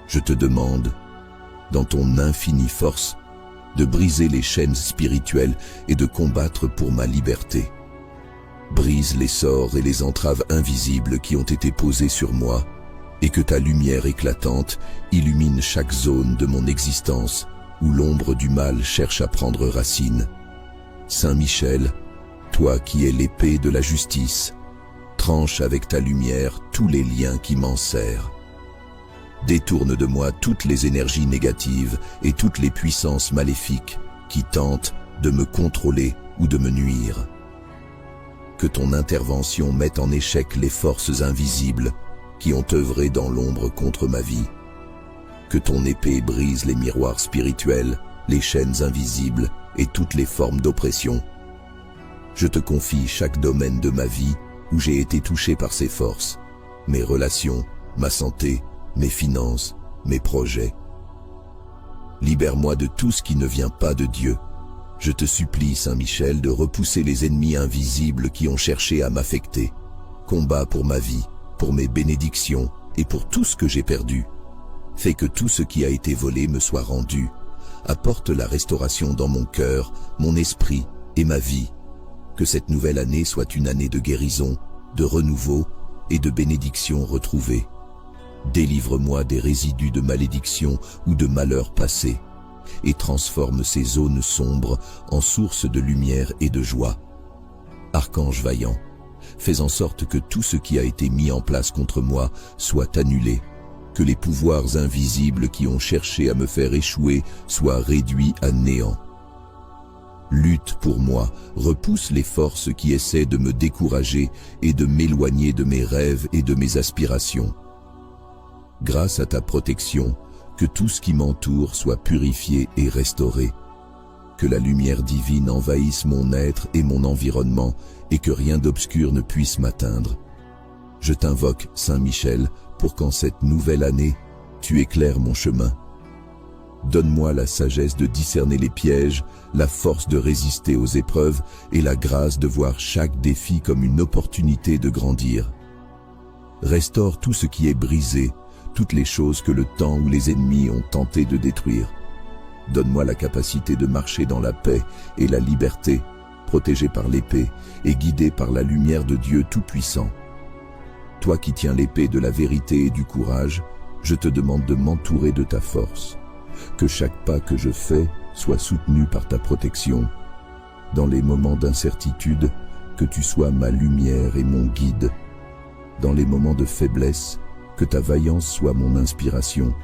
Je te demande, dans ton infinie force, de briser les chaînes spirituelles et de combattre pour ma liberté. Brise les sorts et les entraves invisibles qui ont été posés sur moi, et que ta lumière éclatante illumine chaque zone de mon existence où l'ombre du mal cherche à prendre racine. Saint Michel, toi qui es l'épée de la justice, tranche avec ta lumière tous les liens qui m'enserrent. Détourne de moi toutes les énergies négatives et toutes les puissances maléfiques qui tentent de me contrôler ou de me nuire. Que ton intervention mette en échec les forces invisibles qui ont œuvré dans l'ombre contre ma vie. Que ton épée brise les miroirs spirituels, les chaînes invisibles et toutes les formes d'oppression. Je te confie chaque domaine de ma vie où j'ai été touché par ces forces, mes relations, ma santé, mes finances, mes projets. Libère-moi de tout ce qui ne vient pas de Dieu. Je te supplie, Saint Michel, de repousser les ennemis invisibles qui ont cherché à m'affecter. Combat pour ma vie, pour mes bénédictions et pour tout ce que j'ai perdu. Fais que tout ce qui a été volé me soit rendu. Apporte la restauration dans mon cœur, mon esprit et ma vie, Que cette nouvelle année soit une année de guérison, de renouveau et de bénédiction retrouvée. Délivre-moi des résidus de malédiction ou de malheur passé, et transforme ces zones sombres en sources de lumière et de joie. Archange vaillant, fais en sorte que tout ce qui a été mis en place contre moi soit annulé, que les pouvoirs invisibles qui ont cherché à me faire échouer soient réduits à néant. Lutte pour moi, repousse les forces qui essaient de me décourager et de m'éloigner de mes rêves et de mes aspirations. Grâce à ta protection, que tout ce qui m'entoure soit purifié et restauré. Que la lumière divine envahisse mon être et mon environnement et que rien d'obscur ne puisse m'atteindre. Je t'invoque, Saint Michel, pour qu'en cette nouvelle année, tu éclaires mon chemin. Donne-moi la sagesse de discerner les pièges, la force de résister aux épreuves et la grâce de voir chaque défi comme une opportunité de grandir. Restaure tout ce qui est brisé, toutes les choses que le temps ou les ennemis ont tenté de détruire. Donne-moi la capacité de marcher dans la paix et la liberté, protégé par l'épée et guidé par la lumière de Dieu Tout-Puissant. Toi qui tiens l'épée de la vérité et du courage, je te demande de m'entourer de ta force. Que chaque pas que je fais soit soutenu par ta protection. Dans les moments d'incertitude, que tu sois ma lumière et mon guide. Dans les moments de faiblesse, que ta vaillance soit mon inspiration.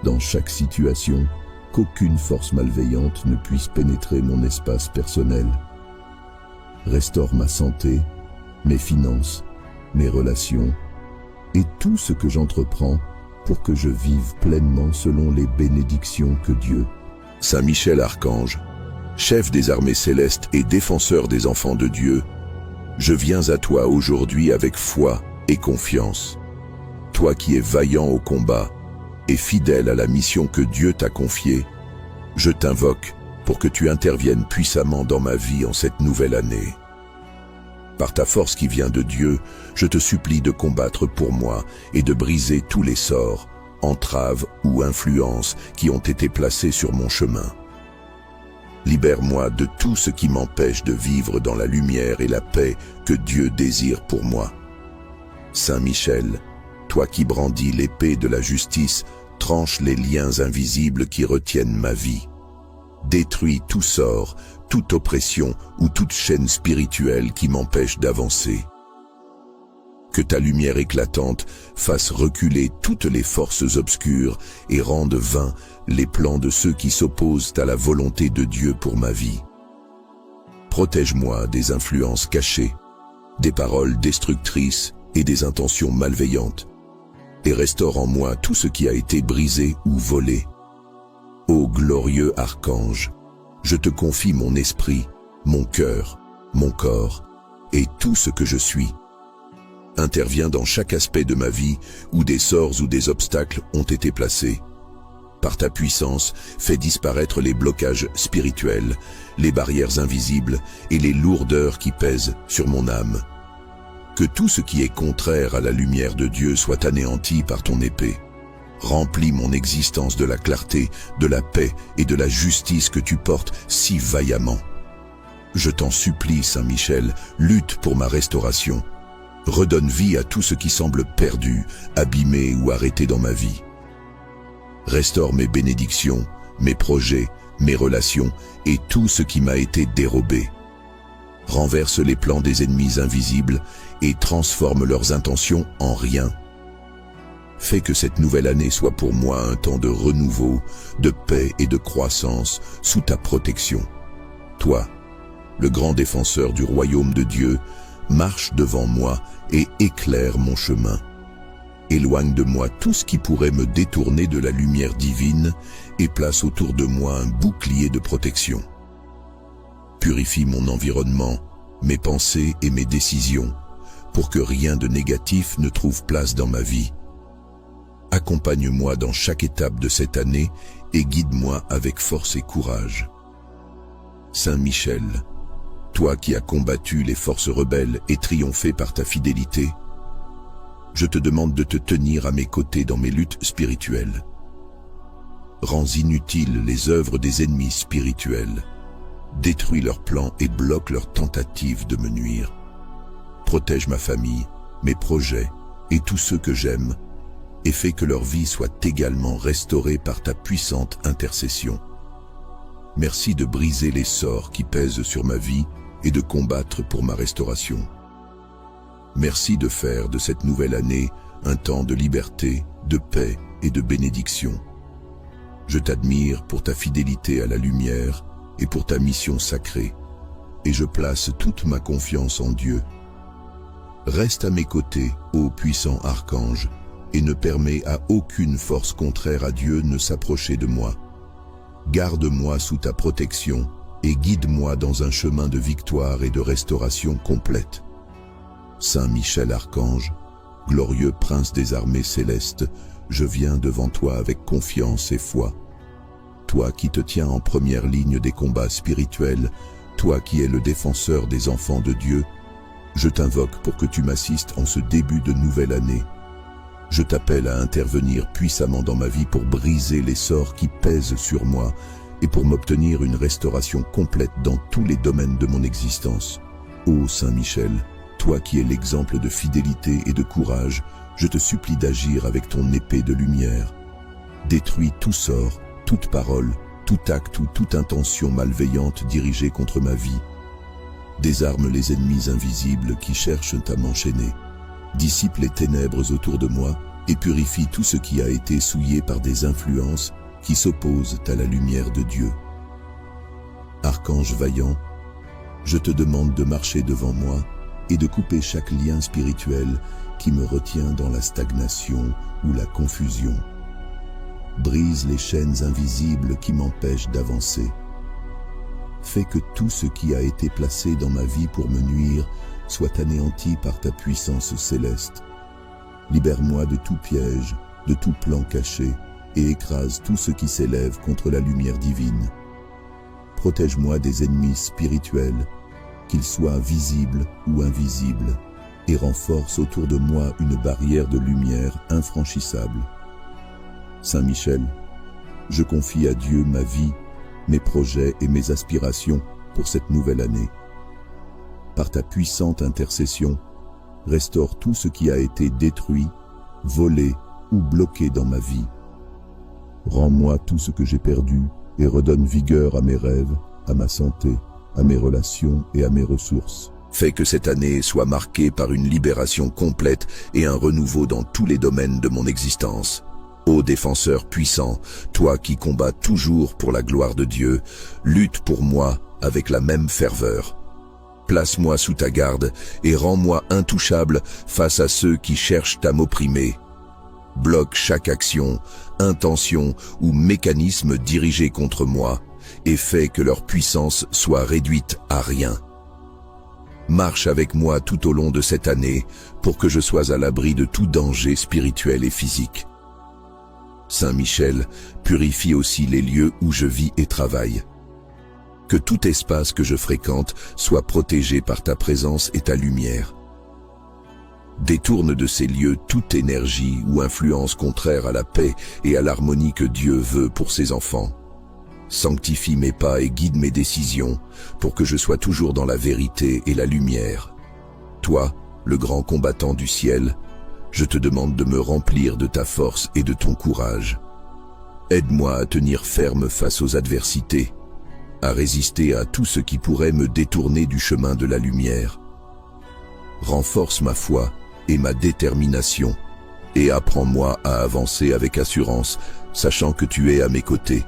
Dans chaque situation, qu'aucune force malveillante ne puisse pénétrer mon espace personnel. Restaure ma santé, mes finances, mes relations et tout ce que j'entreprends pour que je vive pleinement selon les bénédictions que Dieu. Saint Michel Archange, chef des armées célestes et défenseur des enfants de Dieu, je viens à toi aujourd'hui avec foi et confiance. Toi qui es vaillant au combat et fidèle à la mission que Dieu t'a confiée, je t'invoque pour que tu interviennes puissamment dans ma vie en cette nouvelle année. Par ta force qui vient de Dieu, je te supplie de combattre pour moi et de briser tous les sorts, entraves ou influences qui ont été placés sur mon chemin. Libère-moi de tout ce qui m'empêche de vivre dans la lumière et la paix que Dieu désire pour moi. Saint Michel, toi qui brandis l'épée de la justice, tranche les liens invisibles qui retiennent ma vie. Détruis tout sort, toute oppression ou toute chaîne spirituelle qui m'empêche d'avancer. Que ta lumière éclatante fasse reculer toutes les forces obscures et rende vains les plans de ceux qui s'opposent à la volonté de Dieu pour ma vie. Protège-moi des influences cachées, des paroles destructrices et des intentions malveillantes, et restaure en moi tout ce qui a été brisé ou volé. Ô glorieux archange, je te confie mon esprit, mon cœur, mon corps et tout ce que je suis. Interviens dans chaque aspect de ma vie où des sorts ou des obstacles ont été placés. Par ta puissance, fais disparaître les blocages spirituels, les barrières invisibles et les lourdeurs qui pèsent sur mon âme. Que tout ce qui est contraire à la lumière de Dieu soit anéanti par ton épée. Remplis mon existence de la clarté, de la paix et de la justice que tu portes si vaillamment. Je t'en supplie, Saint Michel, lutte pour ma restauration. Redonne vie à tout ce qui semble perdu, abîmé ou arrêté dans ma vie. Restaure mes bénédictions, mes projets, mes relations et tout ce qui m'a été dérobé. Renverse les plans des ennemis invisibles et transforme leurs intentions en rien. Fais que cette nouvelle année soit pour moi un temps de renouveau, de paix et de croissance sous ta protection. Toi, le grand défenseur du royaume de Dieu, marche devant moi et éclaire mon chemin. Éloigne de moi tout ce qui pourrait me détourner de la lumière divine et place autour de moi un bouclier de protection. Purifie mon environnement, mes pensées et mes décisions, pour que rien de négatif ne trouve place dans ma vie. Accompagne-moi dans chaque étape de cette année et guide-moi avec force et courage. Saint Michel, toi qui as combattu les forces rebelles et triomphé par ta fidélité, je te demande de te tenir à mes côtés dans mes luttes spirituelles. Rends inutiles les œuvres des ennemis spirituels. détruis leurs plans et bloque leurs tentatives de me nuire. Protège ma famille, mes projets et tous ceux que j'aime, et fais que leur vie soit également restaurée par ta puissante intercession. Merci de briser les sorts qui pèsent sur ma vie et de combattre pour ma restauration. Merci de faire de cette nouvelle année un temps de liberté, de paix et de bénédiction. Je t'admire pour ta fidélité à la lumière et pour ta mission sacrée, et je place toute ma confiance en Dieu. Reste à mes côtés, ô puissant archange, et ne permets à aucune force contraire à Dieu ne s'approcher de moi. Garde-moi sous ta protection et guide-moi dans un chemin de victoire et de restauration complète. Saint Michel Archange, glorieux prince des armées célestes, je viens devant toi avec confiance et foi. Toi qui te tiens en première ligne des combats spirituels, toi qui es le défenseur des enfants de Dieu, je t'invoque pour que tu m'assistes en ce début de nouvelle année. Je t'appelle à intervenir puissamment dans ma vie pour briser les sorts qui pèsent sur moi et pour m'obtenir une restauration complète dans tous les domaines de mon existence. Ô Saint Michel, toi qui es l'exemple de fidélité et de courage, je te supplie d'agir avec ton épée de lumière. Détruis tout sort, toute parole, tout acte ou toute intention malveillante dirigée contre ma vie. Désarme les ennemis invisibles qui cherchent à m'enchaîner. Dissipe les ténèbres autour de moi et purifie tout ce qui a été souillé par des influences qui s'opposent à la lumière de Dieu. Archange vaillant, je te demande de marcher devant moi et de couper chaque lien spirituel qui me retient dans la stagnation ou la confusion. Brise les chaînes invisibles qui m'empêchent d'avancer. Fais que tout ce qui a été placé dans ma vie pour me nuire soit anéanti par ta puissance céleste. Libère-moi de tout piège, de tout plan caché, et écrase tout ce qui s'élève contre la lumière divine. Protège-moi des ennemis spirituels, qu'ils soient visibles ou invisibles, et renforce autour de moi une barrière de lumière infranchissable. Saint Michel, je confie à Dieu ma vie, mes projets et mes aspirations pour cette nouvelle année. Par ta puissante intercession, restaure tout ce qui a été détruit, volé ou bloqué dans ma vie. Rends-moi tout ce que j'ai perdu et redonne vigueur à mes rêves, à ma santé, à mes relations et à mes ressources. Fais que cette année soit marquée par une libération complète et un renouveau dans tous les domaines de mon existence. Ô défenseur puissant, toi qui combats toujours pour la gloire de Dieu, lutte pour moi avec la même ferveur. Place-moi sous ta garde et rends-moi intouchable face à ceux qui cherchent à m'opprimer. Bloque chaque action, intention ou mécanisme dirigé contre moi et fais que leur puissance soit réduite à rien. Marche avec moi tout au long de cette année pour que je sois à l'abri de tout danger spirituel et physique. Saint Michel, purifie aussi les lieux où je vis et travaille. Que tout espace que je fréquente soit protégé par ta présence et ta lumière. Détourne de ces lieux toute énergie ou influence contraire à la paix et à l'harmonie que Dieu veut pour ses enfants. Sanctifie mes pas et guide mes décisions pour que je sois toujours dans la vérité et la lumière. Toi, le grand combattant du ciel, je te demande de me remplir de ta force et de ton courage. Aide-moi à tenir ferme face aux adversités, à résister à tout ce qui pourrait me détourner du chemin de la lumière. Renforce ma foi et ma détermination, et apprends-moi à avancer avec assurance, sachant que tu es à mes côtés.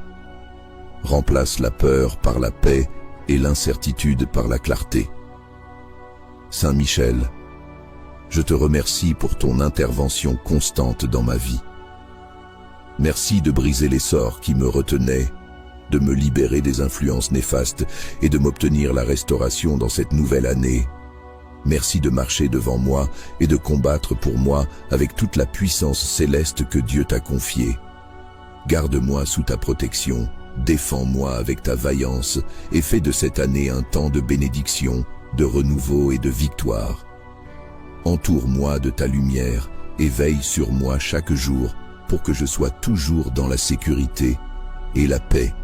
Remplace la peur par la paix et l'incertitude par la clarté. Saint Michel, je te remercie pour ton intervention constante dans ma vie. Merci de briser les sorts qui me retenaient, de me libérer des influences néfastes et de m'obtenir la restauration dans cette nouvelle année. Merci de marcher devant moi et de combattre pour moi avec toute la puissance céleste que Dieu t'a confiée. Garde-moi sous ta protection, défends-moi avec ta vaillance et fais de cette année un temps de bénédiction, de renouveau et de victoire. Entoure-moi de ta lumière et veille sur moi chaque jour pour que je sois toujours dans la sécurité et la paix.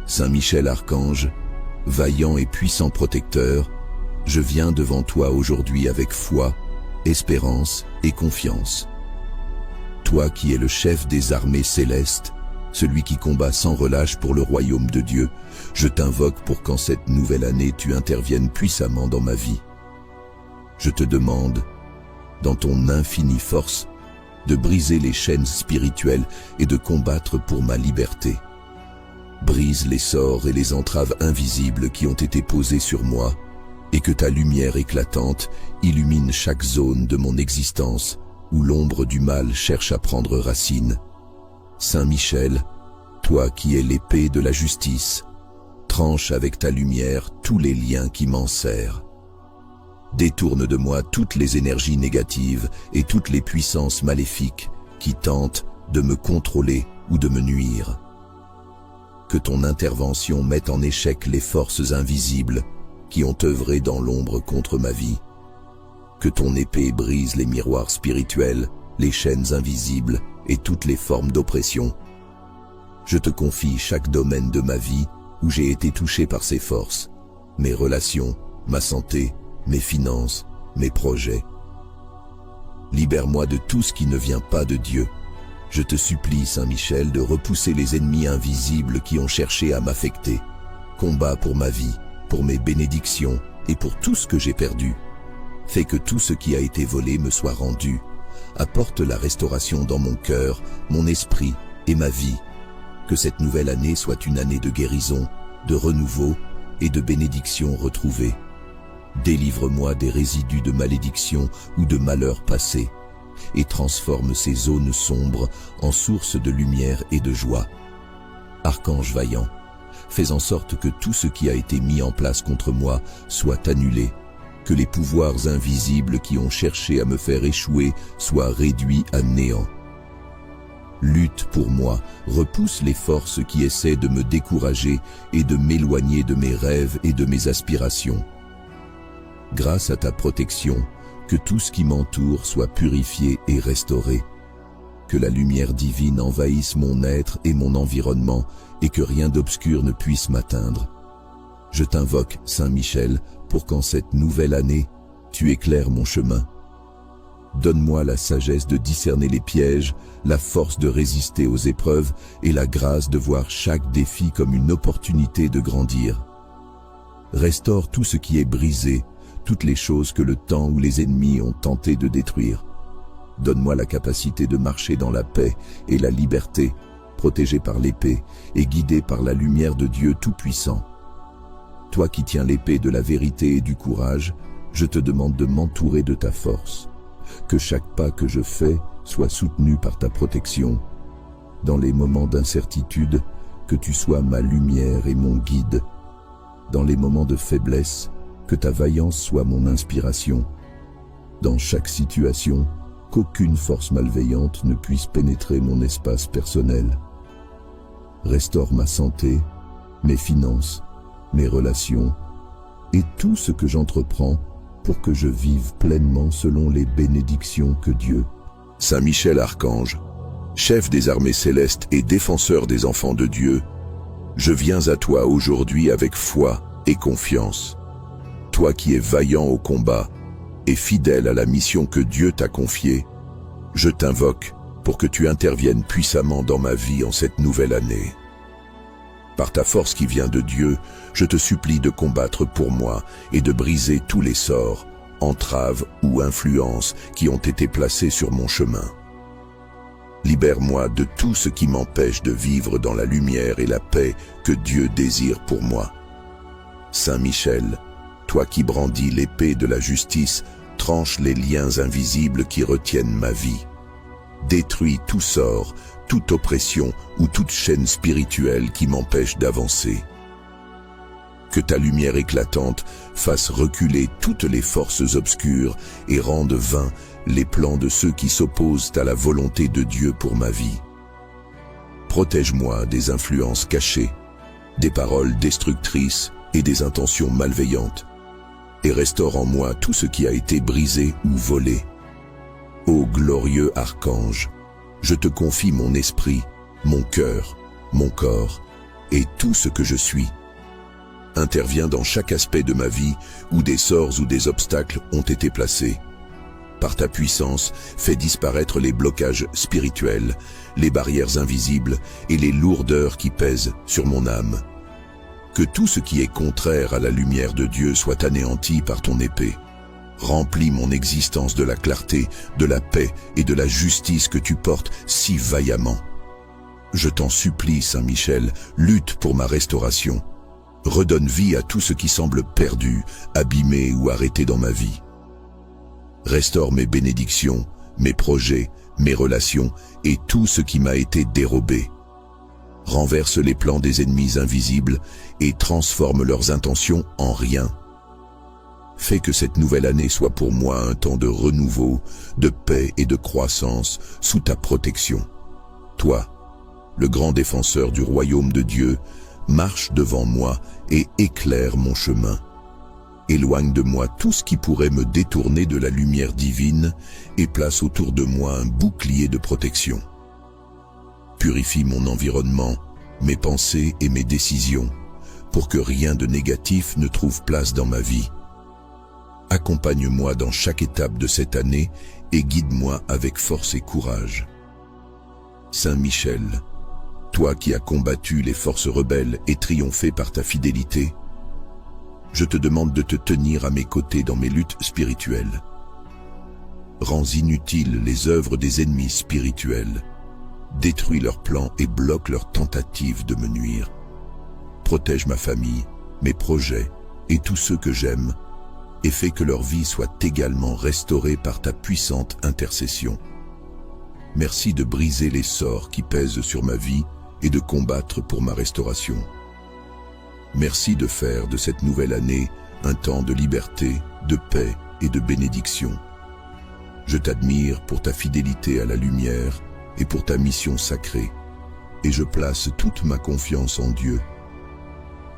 Saint Michel Archange, vaillant et puissant protecteur, je viens devant toi aujourd'hui avec foi, espérance et confiance. Toi qui es le chef des armées célestes, celui qui combat sans relâche pour le royaume de Dieu, je t'invoque pour qu'en cette nouvelle année tu interviennes puissamment dans ma vie. Je te demande, dans ton infinie force, de briser les chaînes spirituelles et de combattre pour ma liberté. Brise les sorts et les entraves invisibles qui ont été posées sur moi, et que ta lumière éclatante illumine chaque zone de mon existence où l'ombre du mal cherche à prendre racine. Saint Michel, toi qui es l'épée de la justice, tranche avec ta lumière tous les liens qui m'enserrent. Détourne de moi toutes les énergies négatives et toutes les puissances maléfiques qui tentent de me contrôler ou de me nuire. Que ton intervention mette en échec les forces invisibles qui ont œuvré dans l'ombre contre ma vie. Que ton épée brise les miroirs spirituels, les chaînes invisibles et toutes les formes d'oppression. Je te confie chaque domaine de ma vie où j'ai été touché par ces forces, mes relations, ma santé, mes finances, mes projets. Libère-moi de tout ce qui ne vient pas de Dieu. Je te supplie, Saint Michel, de repousser les ennemis invisibles qui ont cherché à m'affecter. Combat pour ma vie, pour mes bénédictions et pour tout ce que j'ai perdu. Fais que tout ce qui a été volé me soit rendu. Apporte la restauration dans mon cœur, mon esprit et ma vie. Que cette nouvelle année soit une année de guérison, de renouveau et de bénédictions retrouvées. Délivre-moi des résidus de malédiction ou de malheur passé et transforme ces zones sombres en sources de lumière et de joie. Archange vaillant, fais en sorte que tout ce qui a été mis en place contre moi soit annulé, que les pouvoirs invisibles qui ont cherché à me faire échouer soient réduits à néant. Lutte pour moi, repousse les forces qui essaient de me décourager et de m'éloigner de mes rêves et de mes aspirations. Grâce à ta protection, que tout ce qui m'entoure soit purifié et restauré. Que la lumière divine envahisse mon être et mon environnement et que rien d'obscur ne puisse m'atteindre. Je t'invoque, Saint Michel, pour qu'en cette nouvelle année, tu éclaires mon chemin. Donne-moi la sagesse de discerner les pièges, la force de résister aux épreuves et la grâce de voir chaque défi comme une opportunité de grandir. Restaure tout ce qui est brisé, toutes les choses que le temps ou les ennemis ont tenté de détruire. Donne-moi la capacité de marcher dans la paix et la liberté, protégé par l'épée et guidé par la lumière de Dieu Tout-Puissant. Toi qui tiens l'épée de la vérité et du courage, je te demande de m'entourer de ta force. Que chaque pas que je fais soit soutenu par ta protection. Dans les moments d'incertitude, que tu sois ma lumière et mon guide. Dans les moments de faiblesse, que ta vaillance soit mon inspiration. Dans chaque situation, qu'aucune force malveillante ne puisse pénétrer mon espace personnel. Restaure ma santé, mes finances, mes relations et tout ce que j'entreprends pour que je vive pleinement selon les bénédictions que Dieu. Saint Michel Archange, chef des armées célestes et défenseur des enfants de Dieu, je viens à toi aujourd'hui avec foi et confiance. Toi qui es vaillant au combat et fidèle à la mission que Dieu t'a confiée, je t'invoque pour que tu interviennes puissamment dans ma vie en cette nouvelle année. Par ta force qui vient de Dieu, je te supplie de combattre pour moi et de briser tous les sorts, entraves ou influences qui ont été placés sur mon chemin. Libère-moi de tout ce qui m'empêche de vivre dans la lumière et la paix que Dieu désire pour moi. Saint Michel, toi qui brandis l'épée de la justice, tranche les liens invisibles qui retiennent ma vie. Détruis tout sort, toute oppression ou toute chaîne spirituelle qui m'empêche d'avancer. Que ta lumière éclatante fasse reculer toutes les forces obscures et rende vains les plans de ceux qui s'opposent à la volonté de Dieu pour ma vie. Protège-moi des influences cachées, des paroles destructrices et des intentions malveillantes, et restaure en moi tout ce qui a été brisé ou volé. Ô glorieux archange, je te confie mon esprit, mon cœur, mon corps et tout ce que je suis. Interviens dans chaque aspect de ma vie où des sorts ou des obstacles ont été placés. Par ta puissance, fais disparaître les blocages spirituels, les barrières invisibles et les lourdeurs qui pèsent sur mon âme. Que tout ce qui est contraire à la lumière de Dieu soit anéanti par ton épée. Remplis mon existence de la clarté, de la paix et de la justice que tu portes si vaillamment. Je t'en supplie, Saint Michel, lutte pour ma restauration. Redonne vie à tout ce qui semble perdu, abîmé ou arrêté dans ma vie. Restaure mes bénédictions, mes projets, mes relations et tout ce qui m'a été dérobé. Renverse les plans des ennemis invisibles et transforme leurs intentions en rien. Fais que cette nouvelle année soit pour moi un temps de renouveau, de paix et de croissance sous ta protection. Toi, le grand défenseur du royaume de Dieu, marche devant moi et éclaire mon chemin. Éloigne de moi tout ce qui pourrait me détourner de la lumière divine et place autour de moi un bouclier de protection. Purifie mon environnement, mes pensées et mes décisions, pour que rien de négatif ne trouve place dans ma vie. Accompagne-moi dans chaque étape de cette année et guide-moi avec force et courage. Saint Michel, toi qui as combattu les forces rebelles et triomphé par ta fidélité, je te demande de te tenir à mes côtés dans mes luttes spirituelles. Rends inutiles les œuvres des ennemis spirituels. Détruis leurs plans et bloque leurs tentatives de me nuire. Protège ma famille, mes projets et tous ceux que j'aime, et fais que leur vie soit également restaurée par ta puissante intercession. Merci de briser les sorts qui pèsent sur ma vie et de combattre pour ma restauration. Merci de faire de cette nouvelle année un temps de liberté, de paix et de bénédiction. Je t'admire pour ta fidélité à la lumière et pour ta mission sacrée, et je place toute ma confiance en Dieu.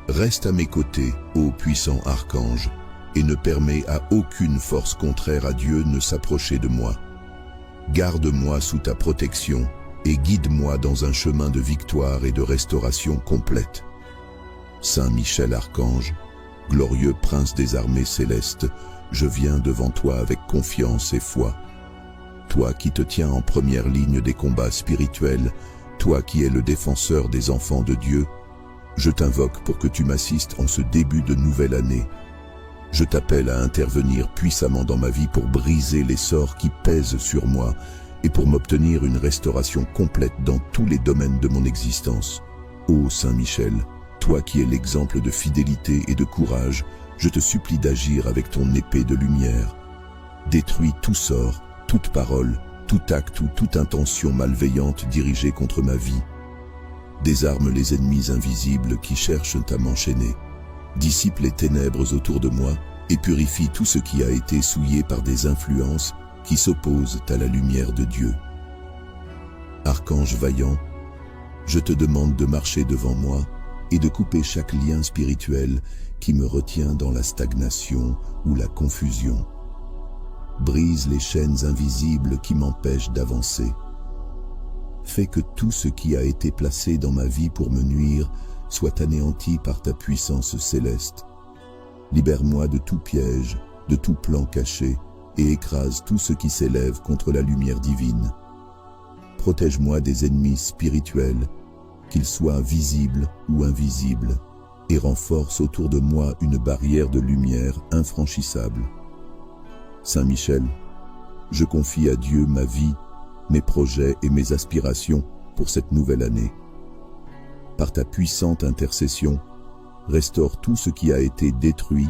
Reste à mes côtés, ô puissant archange, et ne permets à aucune force contraire à Dieu ne s'approcher de moi. Garde-moi sous ta protection et guide-moi dans un chemin de victoire et de restauration complète. Saint Michel Archange, glorieux prince des armées célestes, je viens devant toi avec confiance et foi. Toi qui te tiens en première ligne des combats spirituels, toi qui es le défenseur des enfants de Dieu, je t'invoque pour que tu m'assistes en ce début de nouvelle année. Je t'appelle à intervenir puissamment dans ma vie pour briser les sorts qui pèsent sur moi et pour m'obtenir une restauration complète dans tous les domaines de mon existence. Ô Saint Michel, toi qui es l'exemple de fidélité et de courage, je te supplie d'agir avec ton épée de lumière. Détruis tout sort, toute parole, tout acte ou toute intention malveillante dirigée contre ma vie. Désarme les ennemis invisibles qui cherchent à m'enchaîner. Dissipe les ténèbres autour de moi et purifie tout ce qui a été souillé par des influences qui s'opposent à la lumière de Dieu. Archange vaillant, je te demande de marcher devant moi et de couper chaque lien spirituel qui me retient dans la stagnation ou la confusion. Brise les chaînes invisibles qui m'empêchent d'avancer. Fais que tout ce qui a été placé dans ma vie pour me nuire soit anéanti par ta puissance céleste. Libère-moi de tout piège, de tout plan caché, et écrase tout ce qui s'élève contre la lumière divine. Protège-moi des ennemis spirituels, qu'ils soient visibles ou invisibles, et renforce autour de moi une barrière de lumière infranchissable. Saint Michel, je confie à Dieu ma vie, mes projets et mes aspirations pour cette nouvelle année. Par ta puissante intercession, restaure tout ce qui a été détruit,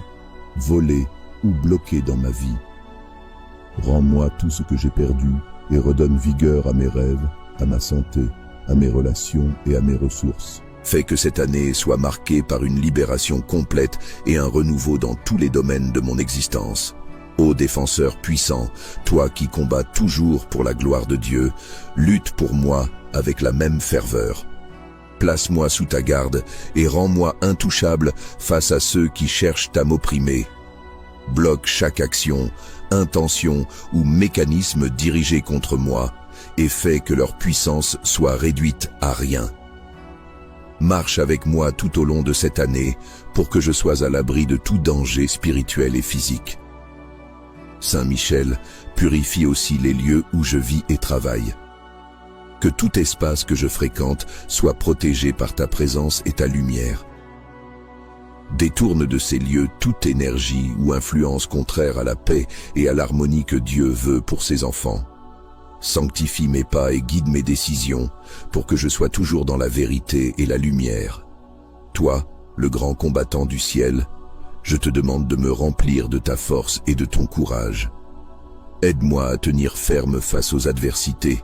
volé ou bloqué dans ma vie. Rends-moi tout ce que j'ai perdu et redonne vigueur à mes rêves, à ma santé, à mes relations et à mes ressources. Fais que cette année soit marquée par une libération complète et un renouveau dans tous les domaines de mon existence. Ô défenseur puissant, toi qui combats toujours pour la gloire de Dieu, lutte pour moi avec la même ferveur. Place-moi sous ta garde et rends-moi intouchable face à ceux qui cherchent à m'opprimer. Bloque chaque action, intention ou mécanisme dirigé contre moi et fais que leur puissance soit réduite à rien. Marche avec moi tout au long de cette année pour que je sois à l'abri de tout danger spirituel et physique. Saint Michel, purifie aussi les lieux où je vis et travaille. Que tout espace que je fréquente soit protégé par ta présence et ta lumière. Détourne de ces lieux toute énergie ou influence contraire à la paix et à l'harmonie que Dieu veut pour ses enfants. Sanctifie mes pas et guide mes décisions pour que je sois toujours dans la vérité et la lumière. Toi, le grand combattant du ciel, je te demande de me remplir de ta force et de ton courage. Aide-moi à tenir ferme face aux adversités,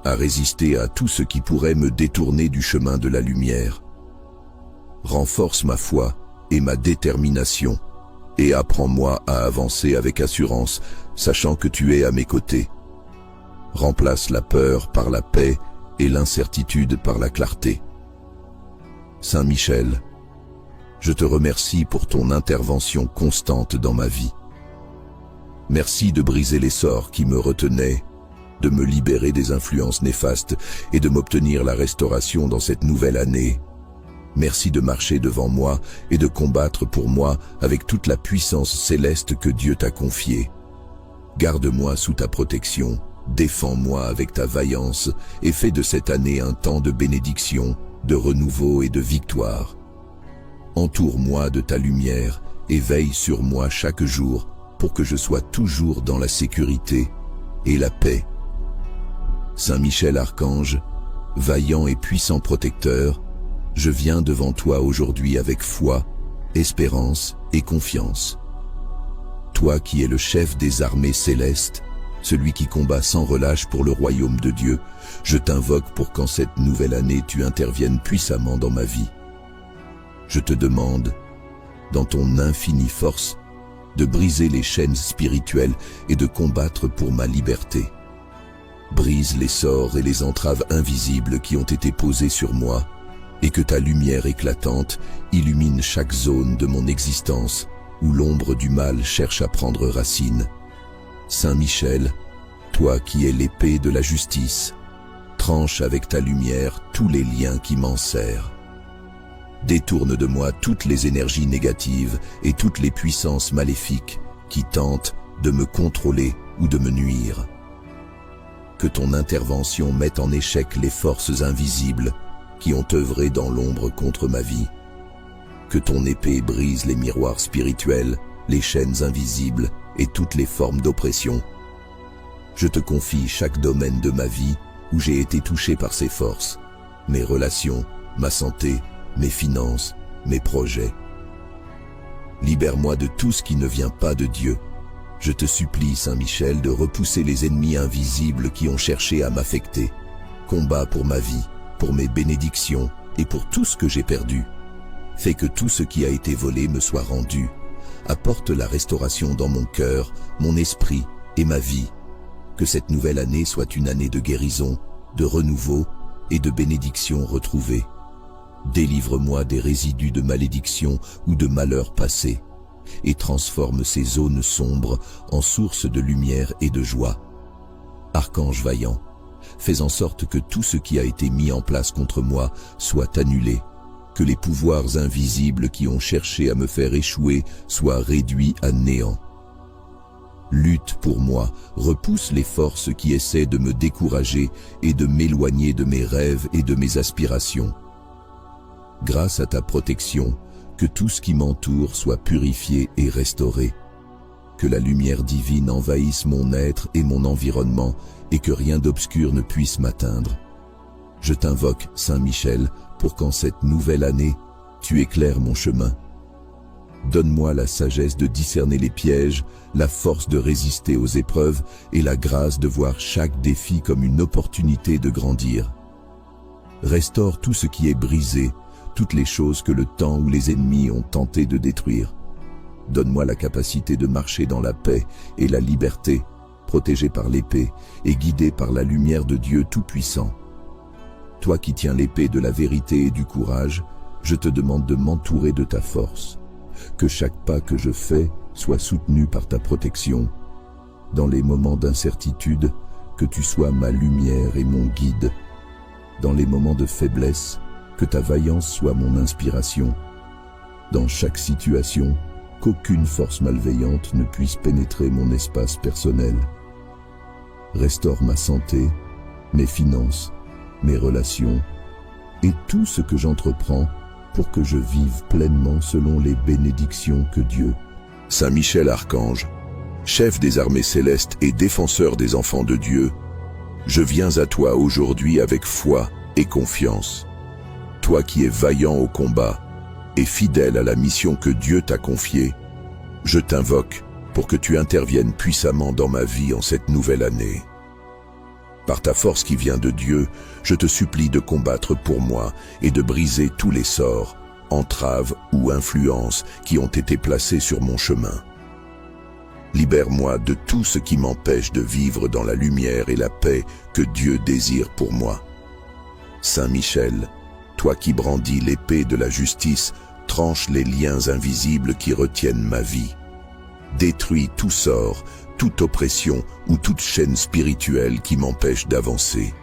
à résister à tout ce qui pourrait me détourner du chemin de la lumière. Renforce ma foi et ma détermination, et apprends-moi à avancer avec assurance, sachant que tu es à mes côtés. Remplace la peur par la paix et l'incertitude par la clarté. Saint Michel, je te remercie pour ton intervention constante dans ma vie. Merci de briser les sorts qui me retenaient, de me libérer des influences néfastes et de m'obtenir la restauration dans cette nouvelle année. Merci de marcher devant moi et de combattre pour moi avec toute la puissance céleste que Dieu t'a confiée. Garde-moi sous ta protection, défends-moi avec ta vaillance et fais de cette année un temps de bénédiction, de renouveau et de victoire. Entoure-moi de ta lumière et veille sur moi chaque jour pour que je sois toujours dans la sécurité et la paix. Saint Michel Archange, vaillant et puissant protecteur, je viens devant toi aujourd'hui avec foi, espérance et confiance. Toi qui es le chef des armées célestes, celui qui combat sans relâche pour le royaume de Dieu, je t'invoque pour qu'en cette nouvelle année tu interviennes puissamment dans ma vie. Je te demande, dans ton infinie force, de briser les chaînes spirituelles et de combattre pour ma liberté. Brise les sorts et les entraves invisibles qui ont été posés sur moi, et que ta lumière éclatante illumine chaque zone de mon existence où l'ombre du mal cherche à prendre racine. Saint Michel, toi qui es l'épée de la justice, tranche avec ta lumière tous les liens qui m'enserrent. Détourne de moi toutes les énergies négatives et toutes les puissances maléfiques qui tentent de me contrôler ou de me nuire. Que ton intervention mette en échec les forces invisibles qui ont œuvré dans l'ombre contre ma vie. Que ton épée brise les miroirs spirituels, les chaînes invisibles et toutes les formes d'oppression. Je te confie chaque domaine de ma vie où j'ai été touché par ces forces, mes relations, ma santé, mes finances, mes projets. Libère-moi de tout ce qui ne vient pas de Dieu. Je te supplie, Saint Michel, de repousser les ennemis invisibles qui ont cherché à m'affecter. Combat pour ma vie, pour mes bénédictions et pour tout ce que j'ai perdu. Fais que tout ce qui a été volé me soit rendu. Apporte la restauration dans mon cœur, mon esprit et ma vie. Que cette nouvelle année soit une année de guérison, de renouveau et de bénédiction retrouvée. Délivre-moi des résidus de malédiction ou de malheur passé et transforme ces zones sombres en sources de lumière et de joie. Archange vaillant, fais en sorte que tout ce qui a été mis en place contre moi soit annulé, que les pouvoirs invisibles qui ont cherché à me faire échouer soient réduits à néant. Lutte pour moi, repousse les forces qui essaient de me décourager et de m'éloigner de mes rêves et de mes aspirations. Grâce à ta protection, que tout ce qui m'entoure soit purifié et restauré. Que la lumière divine envahisse mon être et mon environnement et que rien d'obscur ne puisse m'atteindre. Je t'invoque, Saint Michel, pour qu'en cette nouvelle année, tu éclaires mon chemin. Donne-moi la sagesse de discerner les pièges, la force de résister aux épreuves et la grâce de voir chaque défi comme une opportunité de grandir. Restaure tout ce qui est brisé, toutes les choses que le temps ou les ennemis ont tenté de détruire. Donne-moi la capacité de marcher dans la paix et la liberté, protégé par l'épée et guidé par la lumière de Dieu Tout-Puissant. Toi qui tiens l'épée de la vérité et du courage, je te demande de m'entourer de ta force. Que chaque pas que je fais soit soutenu par ta protection. Dans les moments d'incertitude, que tu sois ma lumière et mon guide. Dans les moments de faiblesse, que ta vaillance soit mon inspiration. Dans chaque situation, qu'aucune force malveillante ne puisse pénétrer mon espace personnel. Restaure ma santé, mes finances, mes relations et tout ce que j'entreprends pour que je vive pleinement selon les bénédictions que Dieu. Saint Michel Archange, chef des armées célestes et défenseur des enfants de Dieu, je viens à toi aujourd'hui avec foi et confiance. Toi qui es vaillant au combat et fidèle à la mission que Dieu t'a confiée, je t'invoque pour que tu interviennes puissamment dans ma vie en cette nouvelle année. Par ta force qui vient de Dieu, je te supplie de combattre pour moi et de briser tous les sorts, entraves ou influences qui ont été placés sur mon chemin. Libère-moi de tout ce qui m'empêche de vivre dans la lumière et la paix que Dieu désire pour moi. Saint Michel, toi qui brandis l'épée de la justice, tranche les liens invisibles qui retiennent ma vie. Détruis tout sort, toute oppression ou toute chaîne spirituelle qui m'empêche d'avancer.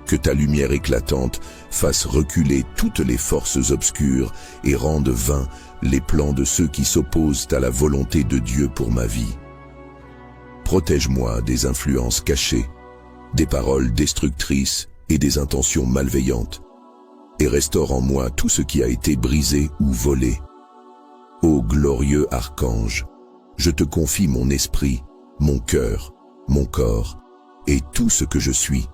Que ta lumière éclatante fasse reculer toutes les forces obscures et rende vains les plans de ceux qui s'opposent à la volonté de Dieu pour ma vie. Protège-moi des influences cachées, des paroles destructrices et des intentions malveillantes, et restaure en moi tout ce qui a été brisé ou volé. Ô glorieux archange, je te confie mon esprit, mon cœur, mon corps et tout ce que je suis.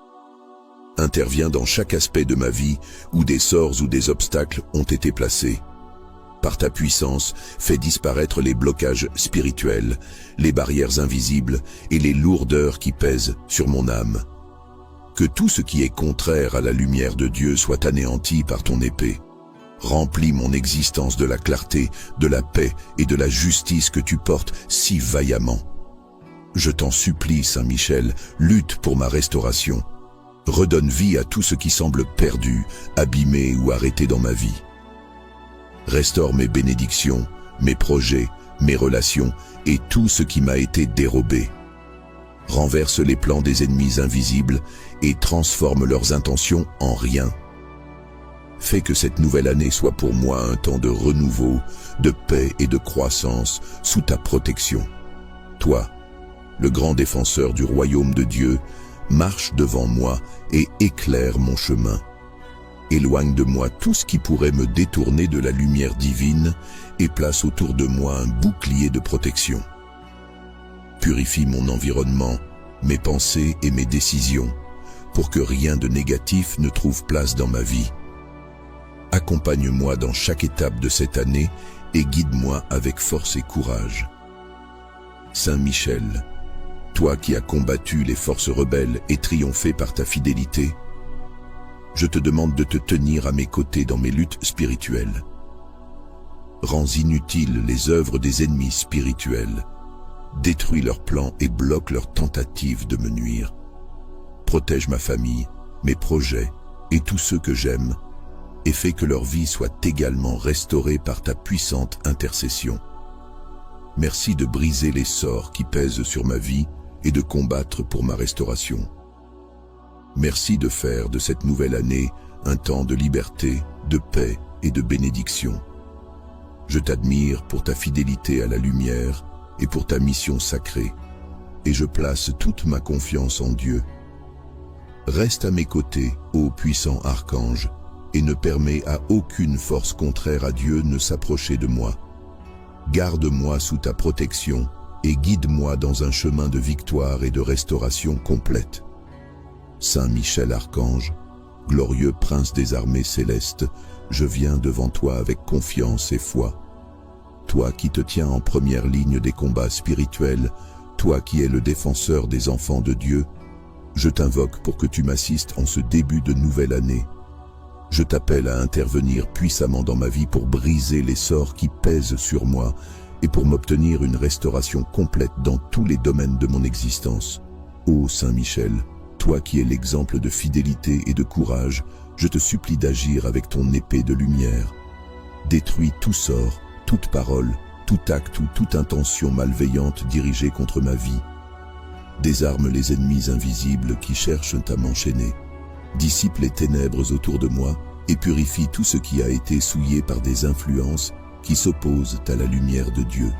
Interviens dans chaque aspect de ma vie où des sorts ou des obstacles ont été placés. Par ta puissance, fais disparaître les blocages spirituels, les barrières invisibles et les lourdeurs qui pèsent sur mon âme. Que tout ce qui est contraire à la lumière de Dieu soit anéanti par ton épée. Remplis mon existence de la clarté, de la paix et de la justice que tu portes si vaillamment. Je t'en supplie, Saint Michel, lutte pour ma restauration. Redonne vie à tout ce qui semble perdu, abîmé ou arrêté dans ma vie. Restaure mes bénédictions, mes projets, mes relations et tout ce qui m'a été dérobé. Renverse les plans des ennemis invisibles et transforme leurs intentions en rien. Fais que cette nouvelle année soit pour moi un temps de renouveau, de paix et de croissance sous ta protection. Toi, le grand défenseur du royaume de Dieu, marche devant moi et éclaire mon chemin. Éloigne de moi tout ce qui pourrait me détourner de la lumière divine et place autour de moi un bouclier de protection. Purifie mon environnement, mes pensées et mes décisions, pour que rien de négatif ne trouve place dans ma vie. Accompagne-moi dans chaque étape de cette année et guide-moi avec force et courage. Saint Michel, toi qui as combattu les forces rebelles et triomphé par ta fidélité, je te demande de te tenir à mes côtés dans mes luttes spirituelles. Rends inutiles les œuvres des ennemis spirituels, détruis leurs plans et bloque leurs tentatives de me nuire. Protège ma famille, mes projets et tous ceux que j'aime, et fais que leur vie soit également restaurée par ta puissante intercession. Merci de briser les sorts qui pèsent sur ma vie et de combattre pour ma restauration. Merci de faire de cette nouvelle année un temps de liberté, de paix et de bénédiction. Je t'admire pour ta fidélité à la lumière et pour ta mission sacrée, et je place toute ma confiance en Dieu. Reste à mes côtés, ô puissant archange, et ne permets à aucune force contraire à Dieu ne s'approcher de moi. Garde-moi sous ta protection et guide-moi dans un chemin de victoire et de restauration complète. Saint Michel Archange, glorieux prince des armées célestes, je viens devant toi avec confiance et foi. Toi qui te tiens en première ligne des combats spirituels, toi qui es le défenseur des enfants de Dieu, je t'invoque pour que tu m'assistes en ce début de nouvelle année. Je t'appelle à intervenir puissamment dans ma vie pour briser les sorts qui pèsent sur moi et pour m'obtenir une restauration complète dans tous les domaines de mon existence. Ô Saint Michel, toi qui es l'exemple de fidélité et de courage, je te supplie d'agir avec ton épée de lumière. Détruis tout sort, toute parole, tout acte ou toute intention malveillante dirigée contre ma vie. Désarme les ennemis invisibles qui cherchent à m'enchaîner. Dissipe les ténèbres autour de moi et purifie tout ce qui a été souillé par des influences qui s'opposent à la lumière de Dieu.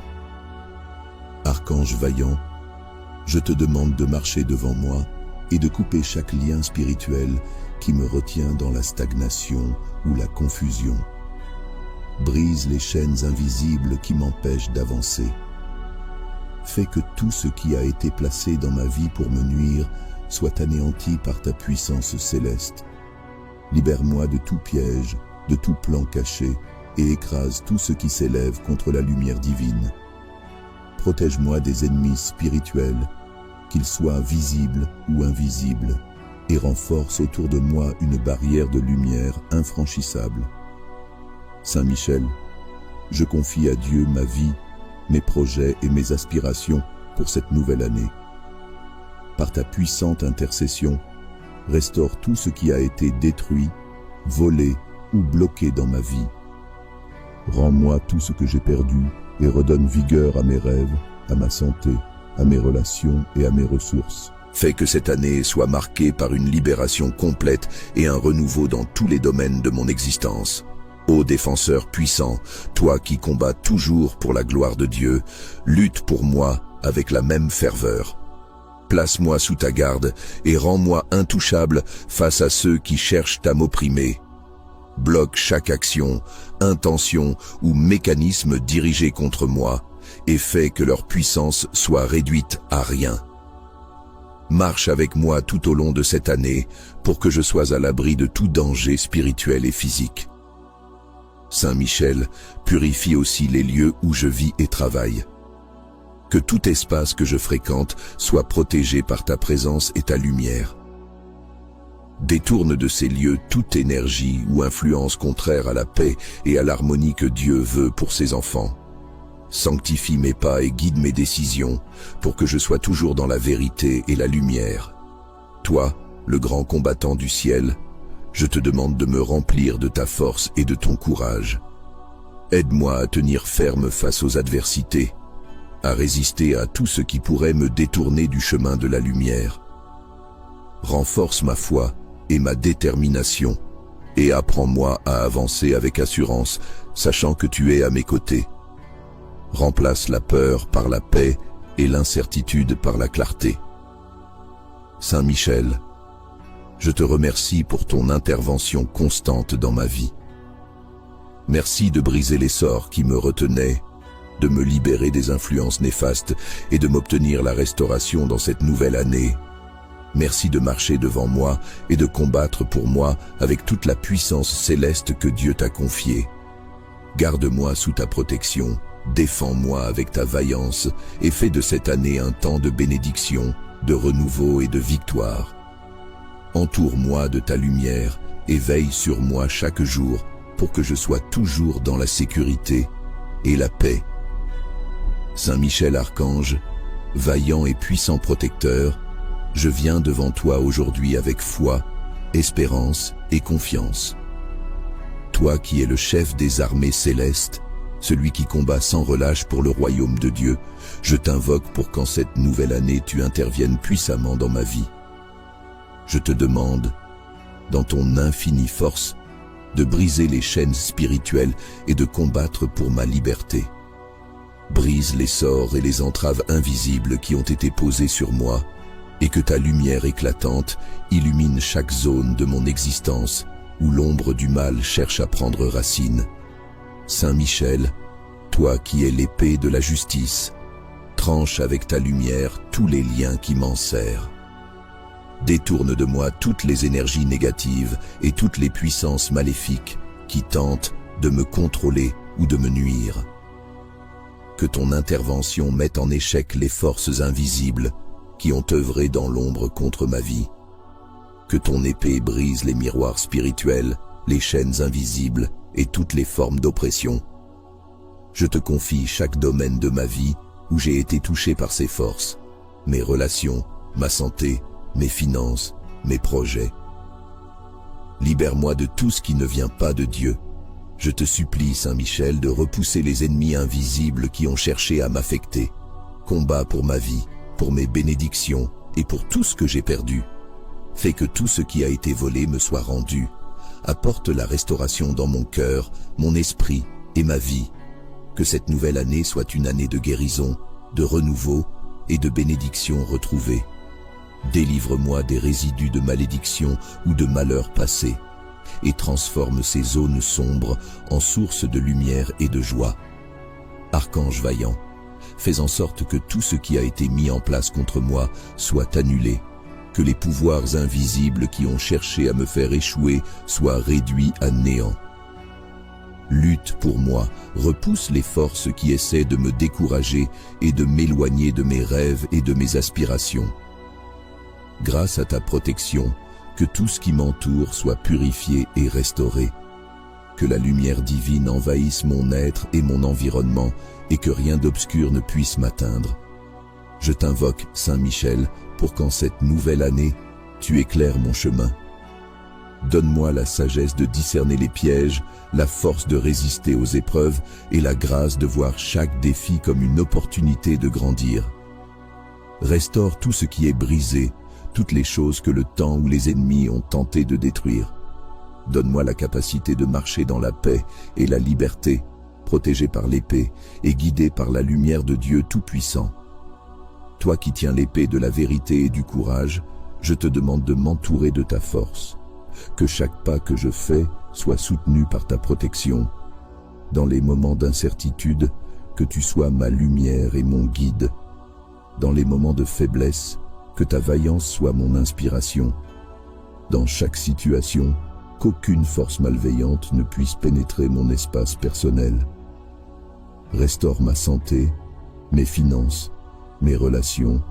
Archange vaillant, je te demande de marcher devant moi et de couper chaque lien spirituel qui me retient dans la stagnation ou la confusion. Brise les chaînes invisibles qui m'empêchent d'avancer. Fais que tout ce qui a été placé dans ma vie pour me nuire soit anéanti par ta puissance céleste. Libère-moi de tout piège, de tout plan caché, et écrase tout ce qui s'élève contre la lumière divine. Protège-moi des ennemis spirituels, qu'ils soient visibles ou invisibles, et renforce autour de moi une barrière de lumière infranchissable. Saint Michel, je confie à Dieu ma vie, mes projets et mes aspirations pour cette nouvelle année. Par ta puissante intercession, restaure tout ce qui a été détruit, volé ou bloqué dans ma vie. Rends-moi tout ce que j'ai perdu et redonne vigueur à mes rêves, à ma santé, à mes relations et à mes ressources. Fais que cette année soit marquée par une libération complète et un renouveau dans tous les domaines de mon existence. Ô défenseur puissant, toi qui combats toujours pour la gloire de Dieu, lutte pour moi avec la même ferveur. Place-moi sous ta garde et rends-moi intouchable face à ceux qui cherchent à m'opprimer. Bloque chaque action, intention ou mécanisme dirigé contre moi et fais que leur puissance soit réduite à rien. Marche avec moi tout au long de cette année pour que je sois à l'abri de tout danger spirituel et physique. Saint Michel, purifie aussi les lieux où je vis et travaille. Que tout espace que je fréquente soit protégé par ta présence et ta lumière. Détourne de ces lieux toute énergie ou influence contraire à la paix et à l'harmonie que Dieu veut pour ses enfants. Sanctifie mes pas et guide mes décisions pour que je sois toujours dans la vérité et la lumière. Toi, le grand combattant du ciel, je te demande de me remplir de ta force et de ton courage. Aide-moi à tenir ferme face aux adversités, à résister à tout ce qui pourrait me détourner du chemin de la lumière. Renforce ma foi et ma détermination, et apprends-moi à avancer avec assurance, sachant que tu es à mes côtés. Remplace la peur par la paix et l'incertitude par la clarté. Saint Michel, je te remercie pour ton intervention constante dans ma vie. Merci de briser les sorts qui me retenaient, de me libérer des influences néfastes et de m'obtenir la restauration dans cette nouvelle année. Merci de marcher devant moi et de combattre pour moi avec toute la puissance céleste que Dieu t'a confiée. Garde-moi sous ta protection, défends-moi avec ta vaillance et fais de cette année un temps de bénédiction, de renouveau et de victoire. Entoure-moi de ta lumière et veille sur moi chaque jour pour que je sois toujours dans la sécurité et la paix. Saint Michel Archange, vaillant et puissant protecteur, je viens devant toi aujourd'hui avec foi, espérance et confiance. Toi qui es le chef des armées célestes, celui qui combat sans relâche pour le royaume de Dieu, je t'invoque pour qu'en cette nouvelle année tu interviennes puissamment dans ma vie. Je te demande, dans ton infinie force, de briser les chaînes spirituelles et de combattre pour ma liberté. Brise les sorts et les entraves invisibles qui ont été posées sur moi, et que ta lumière éclatante illumine chaque zone de mon existence où l'ombre du mal cherche à prendre racine. Saint Michel, toi qui es l'épée de la justice, tranche avec ta lumière tous les liens qui m'enserrent. Détourne de moi toutes les énergies négatives et toutes les puissances maléfiques qui tentent de me contrôler ou de me nuire. Que ton intervention mette en échec les forces invisibles qui ont œuvré dans l'ombre contre ma vie. Que ton épée brise les miroirs spirituels, les chaînes invisibles et toutes les formes d'oppression. Je te confie chaque domaine de ma vie où j'ai été touché par ces forces, mes relations, ma santé, mes finances, mes projets. Libère-moi de tout ce qui ne vient pas de Dieu. Je te supplie, Saint Michel, de repousser les ennemis invisibles qui ont cherché à m'affecter. Combat pour ma vie, pour mes bénédictions et pour tout ce que j'ai perdu. Fais que tout ce qui a été volé me soit rendu. apporte la restauration dans mon cœur, mon esprit et ma vie. Que cette nouvelle année soit une année de guérison, de renouveau et de bénédiction retrouvée. Délivre-moi des résidus de malédiction ou de malheur passé et transforme ces zones sombres en sources de lumière et de joie. Archange vaillant, fais en sorte que tout ce qui a été mis en place contre moi soit annulé, que les pouvoirs invisibles qui ont cherché à me faire échouer soient réduits à néant. Lutte pour moi, repousse les forces qui essaient de me décourager et de m'éloigner de mes rêves et de mes aspirations. Grâce à ta protection, que tout ce qui m'entoure soit purifié et restauré. Que la lumière divine envahisse mon être et mon environnement et que rien d'obscur ne puisse m'atteindre. Je t'invoque, Saint Michel, pour qu'en cette nouvelle année, tu éclaires mon chemin. Donne-moi la sagesse de discerner les pièges, la force de résister aux épreuves et la grâce de voir chaque défi comme une opportunité de grandir. Restaure tout ce qui est brisé, toutes les choses que le temps ou les ennemis ont tenté de détruire. Donne-moi la capacité de marcher dans la paix et la liberté, protégé par l'épée et guidé par la lumière de Dieu Tout-Puissant. Toi qui tiens l'épée de la vérité et du courage, je te demande de m'entourer de ta force. Que chaque pas que je fais soit soutenu par ta protection. Dans les moments d'incertitude, que tu sois ma lumière et mon guide. Dans les moments de faiblesse, que ta vaillance soit mon inspiration. Dans chaque situation, qu'aucune force malveillante ne puisse pénétrer mon espace personnel. Restaure ma santé, mes finances, mes relations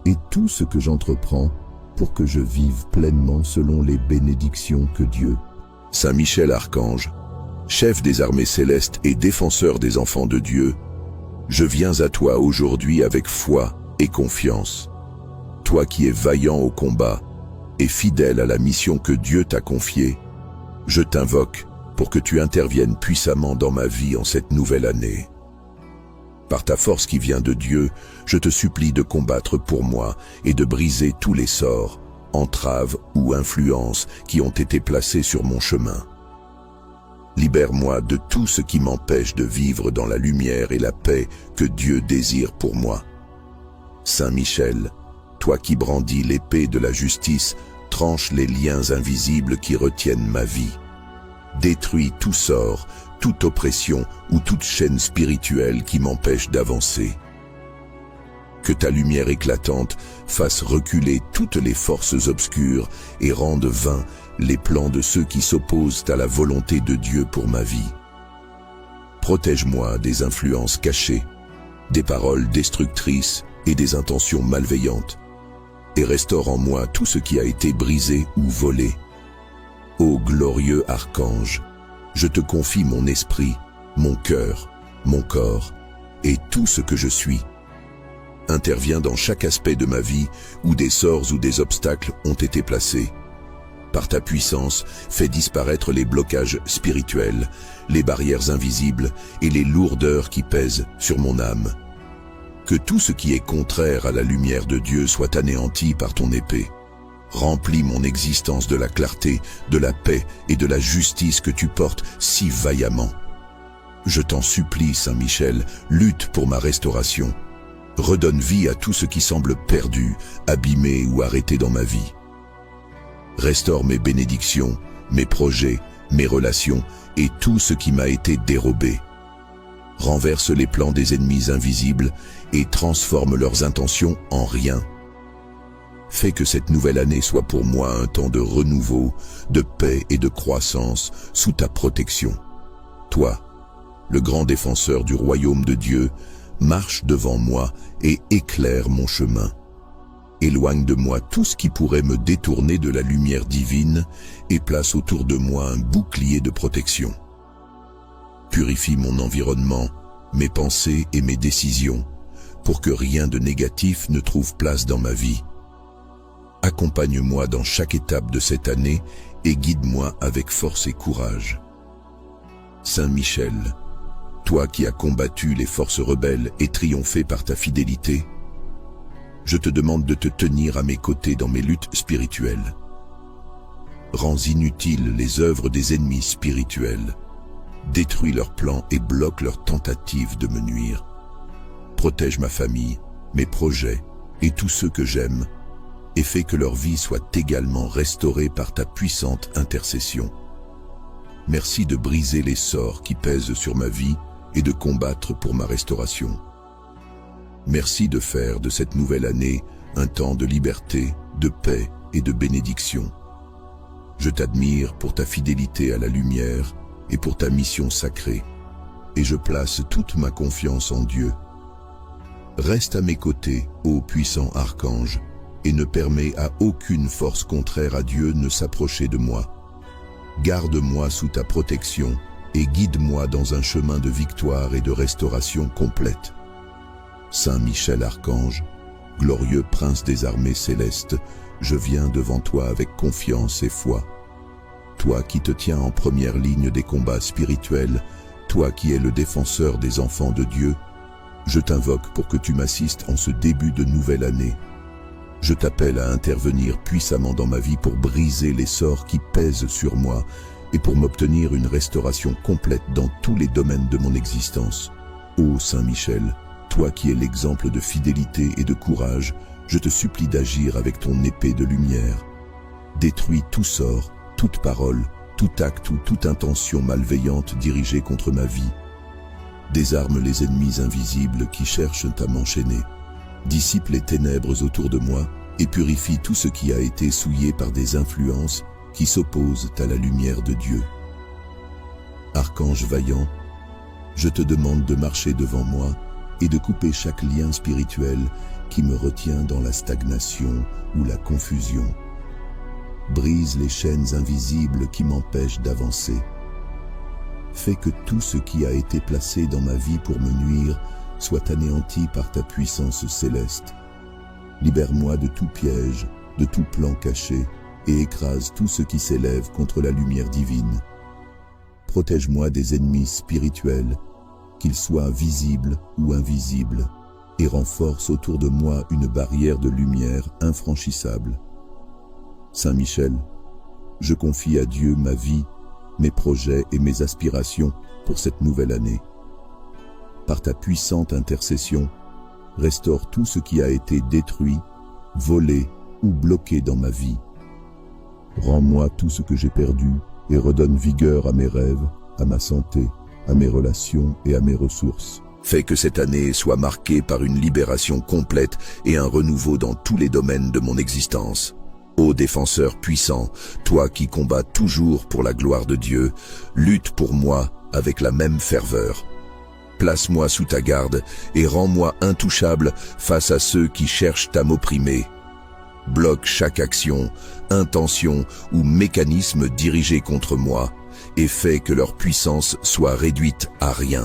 et tout ce que j'entreprends pour que je vive pleinement selon les bénédictions que Dieu. Saint Michel Archange, chef des armées célestes et défenseur des enfants de Dieu, je viens à toi aujourd'hui avec foi et confiance. Toi qui es vaillant au combat et fidèle à la mission que Dieu t'a confiée, je t'invoque pour que tu interviennes puissamment dans ma vie en cette nouvelle année. Par ta force qui vient de Dieu, je te supplie de combattre pour moi et de briser tous les sorts, entraves ou influences qui ont été placés sur mon chemin. Libère-moi de tout ce qui m'empêche de vivre dans la lumière et la paix que Dieu désire pour moi. Saint Michel, toi qui brandis l'épée de la justice, tranche les liens invisibles qui retiennent ma vie. Détruis tout sort, toute oppression ou toute chaîne spirituelle qui m'empêche d'avancer. Que ta lumière éclatante fasse reculer toutes les forces obscures et rende vains les plans de ceux qui s'opposent à la volonté de Dieu pour ma vie. Protège-moi des influences cachées, des paroles destructrices et des intentions malveillantes, et restaure en moi tout ce qui a été brisé ou volé. Ô glorieux archange, je te confie mon esprit, mon cœur, mon corps et tout ce que je suis. Interviens dans chaque aspect de ma vie où des sorts ou des obstacles ont été placés. Par ta puissance, fais disparaître les blocages spirituels, les barrières invisibles et les lourdeurs qui pèsent sur mon âme. Que tout ce qui est contraire à la lumière de Dieu soit anéanti par ton épée. Remplis mon existence de la clarté, de la paix et de la justice que tu portes si vaillamment. Je t'en supplie, Saint Michel, lutte pour ma restauration. Redonne vie à tout ce qui semble perdu, abîmé ou arrêté dans ma vie. Restaure mes bénédictions, mes projets, mes relations et tout ce qui m'a été dérobé. Renverse les plans des ennemis invisibles et transforme leurs intentions en rien. Fais que cette nouvelle année soit pour moi un temps de renouveau, de paix et de croissance sous ta protection. Toi, le grand défenseur du royaume de Dieu, marche devant moi et éclaire mon chemin. Éloigne de moi tout ce qui pourrait me détourner de la lumière divine et place autour de moi un bouclier de protection. Purifie mon environnement, mes pensées et mes décisions, pour que rien de négatif ne trouve place dans ma vie. Accompagne-moi dans chaque étape de cette année et guide-moi avec force et courage. Saint Michel, toi qui as combattu les forces rebelles et triomphé par ta fidélité, je te demande de te tenir à mes côtés dans mes luttes spirituelles. rends inutiles les œuvres des ennemis spirituels. Détruis leurs plans et bloque leurs tentatives de me nuire. Protège ma famille, mes projets et tous ceux que j'aime, et fais que leur vie soit également restaurée par ta puissante intercession. Merci de briser les sorts qui pèsent sur ma vie et de combattre pour ma restauration. Merci de faire de cette nouvelle année un temps de liberté, de paix et de bénédiction. Je t'admire pour ta fidélité à la lumière et pour ta mission sacrée, et je place toute ma confiance en Dieu. Reste à mes côtés, ô puissant archange, et ne permets à aucune force contraire à Dieu ne s'approcher de moi. Garde-moi sous ta protection et guide-moi dans un chemin de victoire et de restauration complète. Saint Michel Archange, glorieux prince des armées célestes, je viens devant toi avec confiance et foi. Toi qui te tiens en première ligne des combats spirituels, toi qui es le défenseur des enfants de Dieu, je t'invoque pour que tu m'assistes en ce début de nouvelle année. Je t'appelle à intervenir puissamment dans ma vie pour briser les sorts qui pèsent sur moi et pour m'obtenir une restauration complète dans tous les domaines de mon existence. Ô Saint Michel, toi qui es l'exemple de fidélité et de courage, je te supplie d'agir avec ton épée de lumière. Détruis tout sort, toute parole, tout acte ou toute intention malveillante dirigée contre ma vie. Désarme les ennemis invisibles qui cherchent à m'enchaîner. Dissipe les ténèbres autour de moi et purifie tout ce qui a été souillé par des influences qui s'opposent à la lumière de Dieu. Archange vaillant, je te demande de marcher devant moi et de couper chaque lien spirituel qui me retient dans la stagnation ou la confusion. Brise les chaînes invisibles qui m'empêchent d'avancer. Fais que tout ce qui a été placé dans ma vie pour me nuire soit anéanti par ta puissance céleste. Libère-moi de tout piège, de tout plan caché, et écrase tout ce qui s'élève contre la lumière divine. Protège-moi des ennemis spirituels, qu'ils soient visibles ou invisibles, et renforce autour de moi une barrière de lumière infranchissable. Saint Michel, je confie à Dieu ma vie, mes projets et mes aspirations pour cette nouvelle année. Par ta puissante intercession, restaure tout ce qui a été détruit, volé ou bloqué dans ma vie. Rends-moi tout ce que j'ai perdu et redonne vigueur à mes rêves, à ma santé, à mes relations et à mes ressources. Fais que cette année soit marquée par une libération complète et un renouveau dans tous les domaines de mon existence. Ô défenseur puissant, toi qui combats toujours pour la gloire de Dieu, lutte pour moi avec la même ferveur. Place-moi sous ta garde et rends-moi intouchable face à ceux qui cherchent à m'opprimer. Bloque chaque action, intention ou mécanisme dirigé contre moi et fais que leur puissance soit réduite à rien.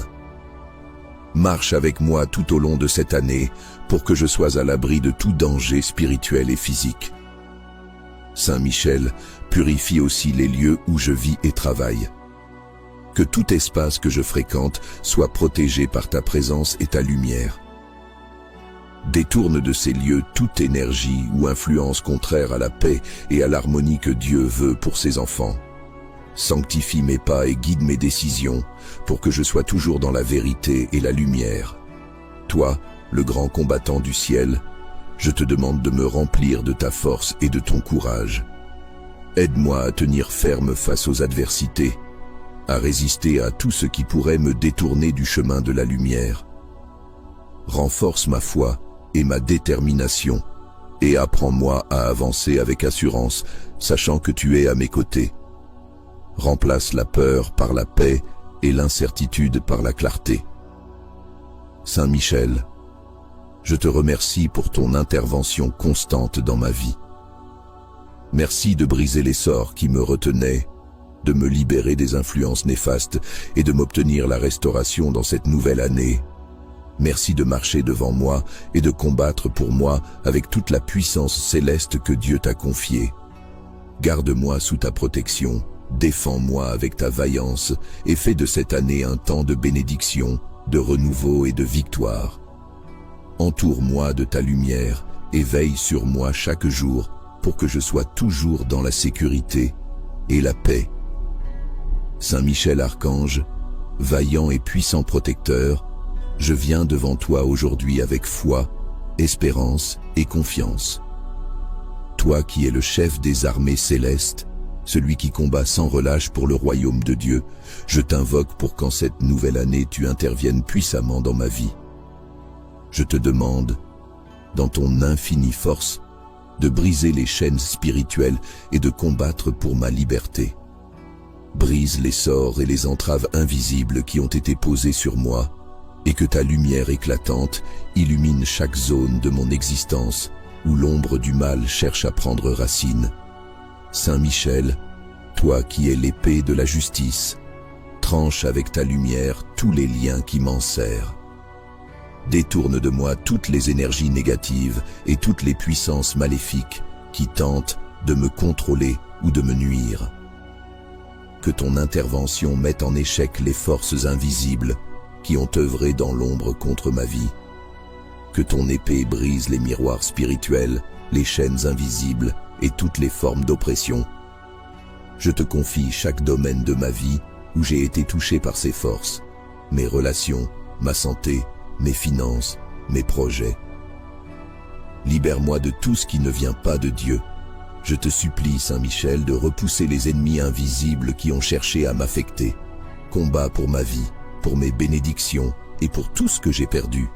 Marche avec moi tout au long de cette année pour que je sois à l'abri de tout danger spirituel et physique. Saint Michel, purifie aussi les lieux où je vis et travaille. Que tout espace que je fréquente soit protégé par ta présence et ta lumière. Détourne de ces lieux toute énergie ou influence contraire à la paix et à l'harmonie que Dieu veut pour ses enfants. Sanctifie mes pas et guide mes décisions pour que je sois toujours dans la vérité et la lumière. Toi, le grand combattant du ciel, je te demande de me remplir de ta force et de ton courage. Aide-moi à tenir ferme face aux adversités, à résister à tout ce qui pourrait me détourner du chemin de la lumière. Renforce ma foi et ma détermination, et apprends-moi à avancer avec assurance, sachant que tu es à mes côtés. Remplace la peur par la paix et l'incertitude par la clarté. Saint Michel, je te remercie pour ton intervention constante dans ma vie. Merci de briser les sorts qui me retenaient, de me libérer des influences néfastes et de m'obtenir la restauration dans cette nouvelle année. Merci de marcher devant moi et de combattre pour moi avec toute la puissance céleste que Dieu t'a confiée. Garde-moi sous ta protection, défends-moi avec ta vaillance et fais de cette année un temps de bénédiction, de renouveau et de victoire. Entoure-moi de ta lumière et veille sur moi chaque jour pour que je sois toujours dans la sécurité, et la paix. Saint Michel Archange, vaillant et puissant protecteur, je viens devant toi aujourd'hui avec foi, espérance et confiance. Toi qui es le chef des armées célestes, celui qui combat sans relâche pour le royaume de Dieu, je t'invoque pour qu'en cette nouvelle année tu interviennes puissamment dans ma vie. Je te demande, dans ton infinie force, de briser les chaînes spirituelles et de combattre pour ma liberté. Brise les sorts et les entraves invisibles qui ont été posés sur moi, et que ta lumière éclatante illumine chaque zone de mon existence où l'ombre du mal cherche à prendre racine. Saint Michel, toi qui es l'épée de la justice, tranche avec ta lumière tous les liens qui m'enserrent. Détourne de moi toutes les énergies négatives et toutes les puissances maléfiques qui tentent de me contrôler ou de me nuire. Que ton intervention mette en échec les forces invisibles qui ont œuvré dans l'ombre contre ma vie. Que ton épée brise les miroirs spirituels, les chaînes invisibles et toutes les formes d'oppression. Je te confie chaque domaine de ma vie où j'ai été touché par ces forces, mes relations, ma santé, mes finances, mes projets. Libère-moi de tout ce qui ne vient pas de Dieu. Je te supplie, Saint Michel, de repousser les ennemis invisibles qui ont cherché à m'affecter. Combat pour ma vie, pour mes bénédictions et pour tout ce que j'ai perdu.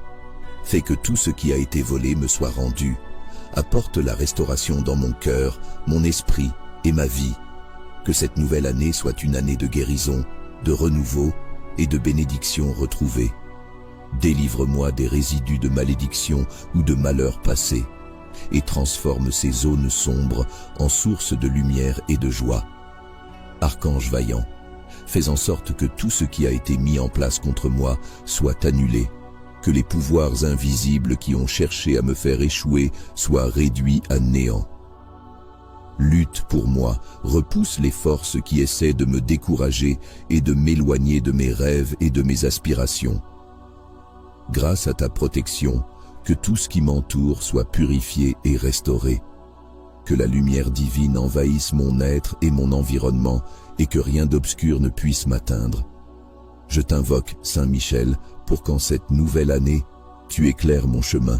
Fais que tout ce qui a été volé me soit rendu. Apporte la restauration dans mon cœur, mon esprit et ma vie. Que cette nouvelle année soit une année de guérison, de renouveau et de bénédictions retrouvées. Délivre-moi des résidus de malédiction ou de malheur passé et transforme ces zones sombres en sources de lumière et de joie. Archange vaillant, fais en sorte que tout ce qui a été mis en place contre moi soit annulé, que les pouvoirs invisibles qui ont cherché à me faire échouer soient réduits à néant. Lutte pour moi, repousse les forces qui essaient de me décourager et de m'éloigner de mes rêves et de mes aspirations. Grâce à ta protection, que tout ce qui m'entoure soit purifié et restauré. Que la lumière divine envahisse mon être et mon environnement et que rien d'obscur ne puisse m'atteindre. Je t'invoque, Saint Michel, pour qu'en cette nouvelle année, tu éclaires mon chemin.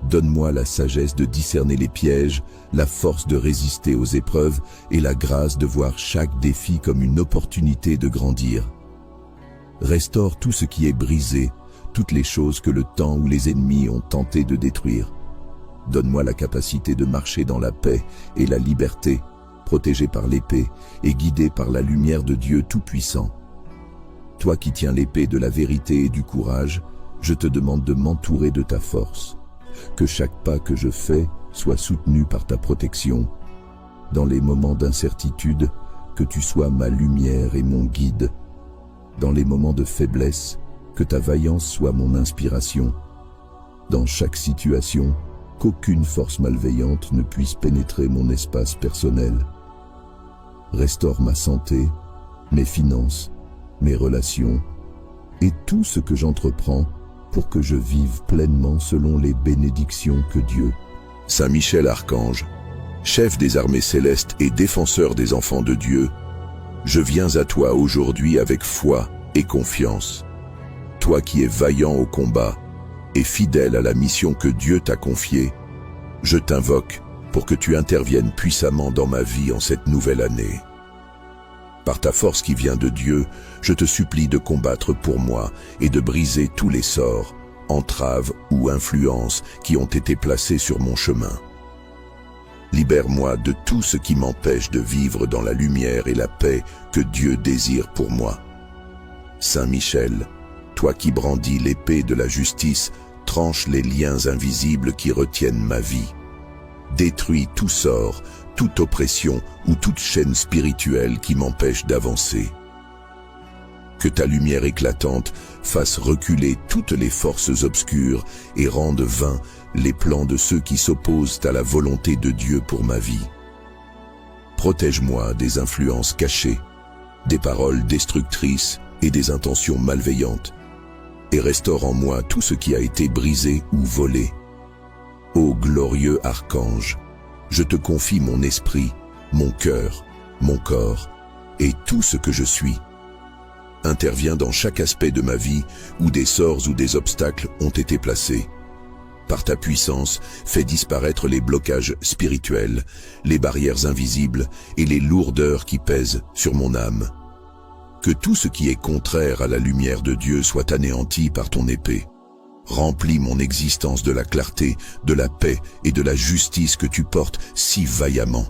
Donne-moi la sagesse de discerner les pièges, la force de résister aux épreuves et la grâce de voir chaque défi comme une opportunité de grandir. Restaure tout ce qui est brisé, toutes les choses que le temps ou les ennemis ont tenté de détruire. Donne-moi la capacité de marcher dans la paix et la liberté, protégé par l'épée et guidé par la lumière de Dieu Tout-Puissant. Toi qui tiens l'épée de la vérité et du courage, je te demande de m'entourer de ta force. Que chaque pas que je fais soit soutenu par ta protection. Dans les moments d'incertitude, que tu sois ma lumière et mon guide. Dans les moments de faiblesse, que ta vaillance soit mon inspiration. Dans chaque situation, qu'aucune force malveillante ne puisse pénétrer mon espace personnel. Restaure ma santé, mes finances, mes relations et tout ce que j'entreprends pour que je vive pleinement selon les bénédictions que Dieu. Saint Michel Archange, chef des armées célestes et défenseur des enfants de Dieu, je viens à toi aujourd'hui avec foi et confiance. Toi qui es vaillant au combat et fidèle à la mission que Dieu t'a confiée, je t'invoque pour que tu interviennes puissamment dans ma vie en cette nouvelle année. Par ta force qui vient de Dieu, je te supplie de combattre pour moi et de briser tous les sorts, entraves ou influences qui ont été placés sur mon chemin. Libère-moi de tout ce qui m'empêche de vivre dans la lumière et la paix que Dieu désire pour moi. Saint Michel, toi qui brandis l'épée de la justice, tranche les liens invisibles qui retiennent ma vie. Détruis tout sort, toute oppression ou toute chaîne spirituelle qui m'empêche d'avancer. Que ta lumière éclatante fasse reculer toutes les forces obscures et rende vains les plans de ceux qui s'opposent à la volonté de Dieu pour ma vie. Protège-moi des influences cachées, des paroles destructrices et des intentions malveillantes, et restaure en moi tout ce qui a été brisé ou volé. Ô glorieux archange, je te confie mon esprit, mon cœur mon corps et tout ce que je suis. Interviens dans chaque aspect de ma vie où des sorts ou des obstacles ont été placés. Par ta puissance, fais disparaître les blocages spirituels, les barrières invisibles et les lourdeurs qui pèsent sur mon âme. Que tout ce qui est contraire à la lumière de Dieu soit anéanti par ton épée. Remplis mon existence de la clarté, de la paix et de la justice que tu portes si vaillamment.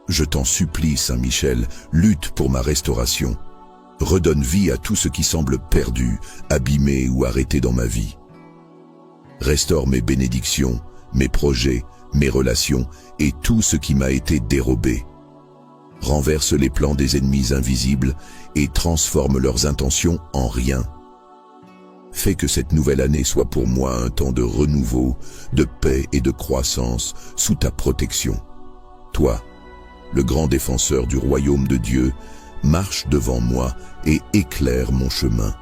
Je t'en supplie, Saint Michel, lutte pour ma restauration. Redonne vie à tout ce qui semble perdu, abîmé ou arrêté dans ma vie. Restaure mes bénédictions, mes projets, mes relations et tout ce qui m'a été dérobé. Renverse les plans des ennemis invisibles et transforme leurs intentions en rien. Fais que cette nouvelle année soit pour moi un temps de renouveau, de paix et de croissance sous ta protection. Toi, le grand défenseur du royaume de Dieu, marche devant moi et éclaire mon chemin.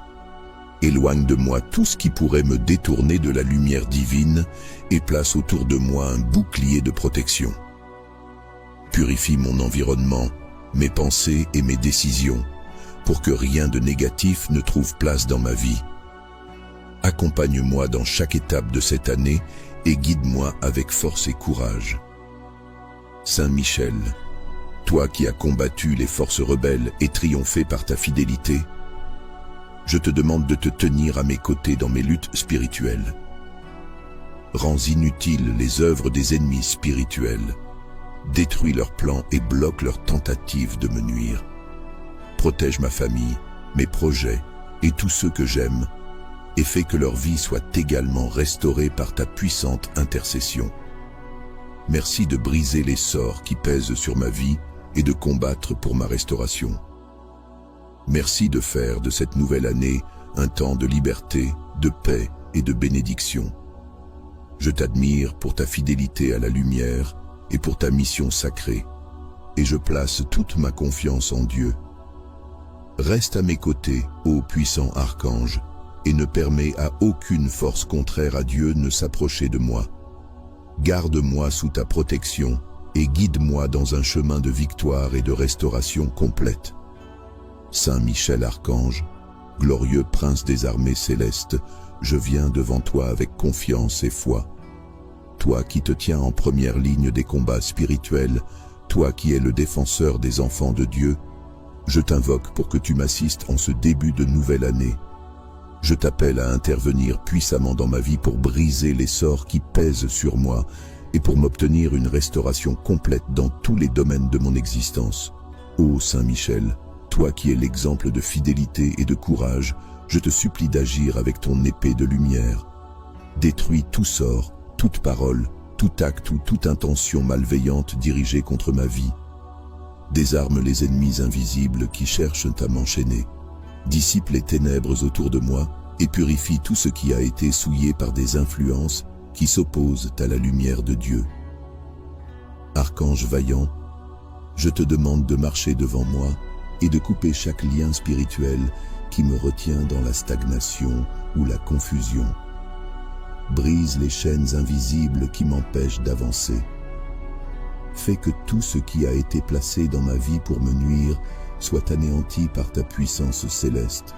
Éloigne de moi tout ce qui pourrait me détourner de la lumière divine et place autour de moi un bouclier de protection. Purifie mon environnement, mes pensées et mes décisions, pour que rien de négatif ne trouve place dans ma vie. Accompagne-moi dans chaque étape de cette année et guide-moi avec force et courage. Saint Michel, toi qui as combattu les forces rebelles et triomphé par ta fidélité, je te demande de te tenir à mes côtés dans mes luttes spirituelles. Rends inutiles les œuvres des ennemis spirituels. Détruis leurs plans et bloque leurs tentatives de me nuire. Protège ma famille, mes projets et tous ceux que j'aime, et fais que leur vie soit également restaurée par ta puissante intercession. Merci de briser les sorts qui pèsent sur ma vie et de combattre pour ma restauration. Merci de faire de cette nouvelle année un temps de liberté, de paix et de bénédiction. Je t'admire pour ta fidélité à la lumière et pour ta mission sacrée, et je place toute ma confiance en Dieu. Reste à mes côtés, ô puissant archange, et ne permets à aucune force contraire à Dieu ne s'approcher de moi. Garde-moi sous ta protection et guide-moi dans un chemin de victoire et de restauration complète. Saint Michel Archange, glorieux prince des armées célestes, je viens devant toi avec confiance et foi. Toi qui te tiens en première ligne des combats spirituels, toi qui es le défenseur des enfants de Dieu, je t'invoque pour que tu m'assistes en ce début de nouvelle année. Je t'appelle à intervenir puissamment dans ma vie pour briser les sorts qui pèsent sur moi et pour m'obtenir une restauration complète dans tous les domaines de mon existence. Ô Saint Michel, toi qui es l'exemple de fidélité et de courage, je te supplie d'agir avec ton épée de lumière. Détruis tout sort, toute parole, tout acte ou toute intention malveillante dirigée contre ma vie. Désarme les ennemis invisibles qui cherchent à m'enchaîner. Dissipe les ténèbres autour de moi et purifie tout ce qui a été souillé par des influences qui s'opposent à la lumière de Dieu. Archange vaillant, je te demande de marcher devant moi et de couper chaque lien spirituel qui me retient dans la stagnation ou la confusion. Brise les chaînes invisibles qui m'empêchent d'avancer. Fais que tout ce qui a été placé dans ma vie pour me nuire soit anéanti par ta puissance céleste.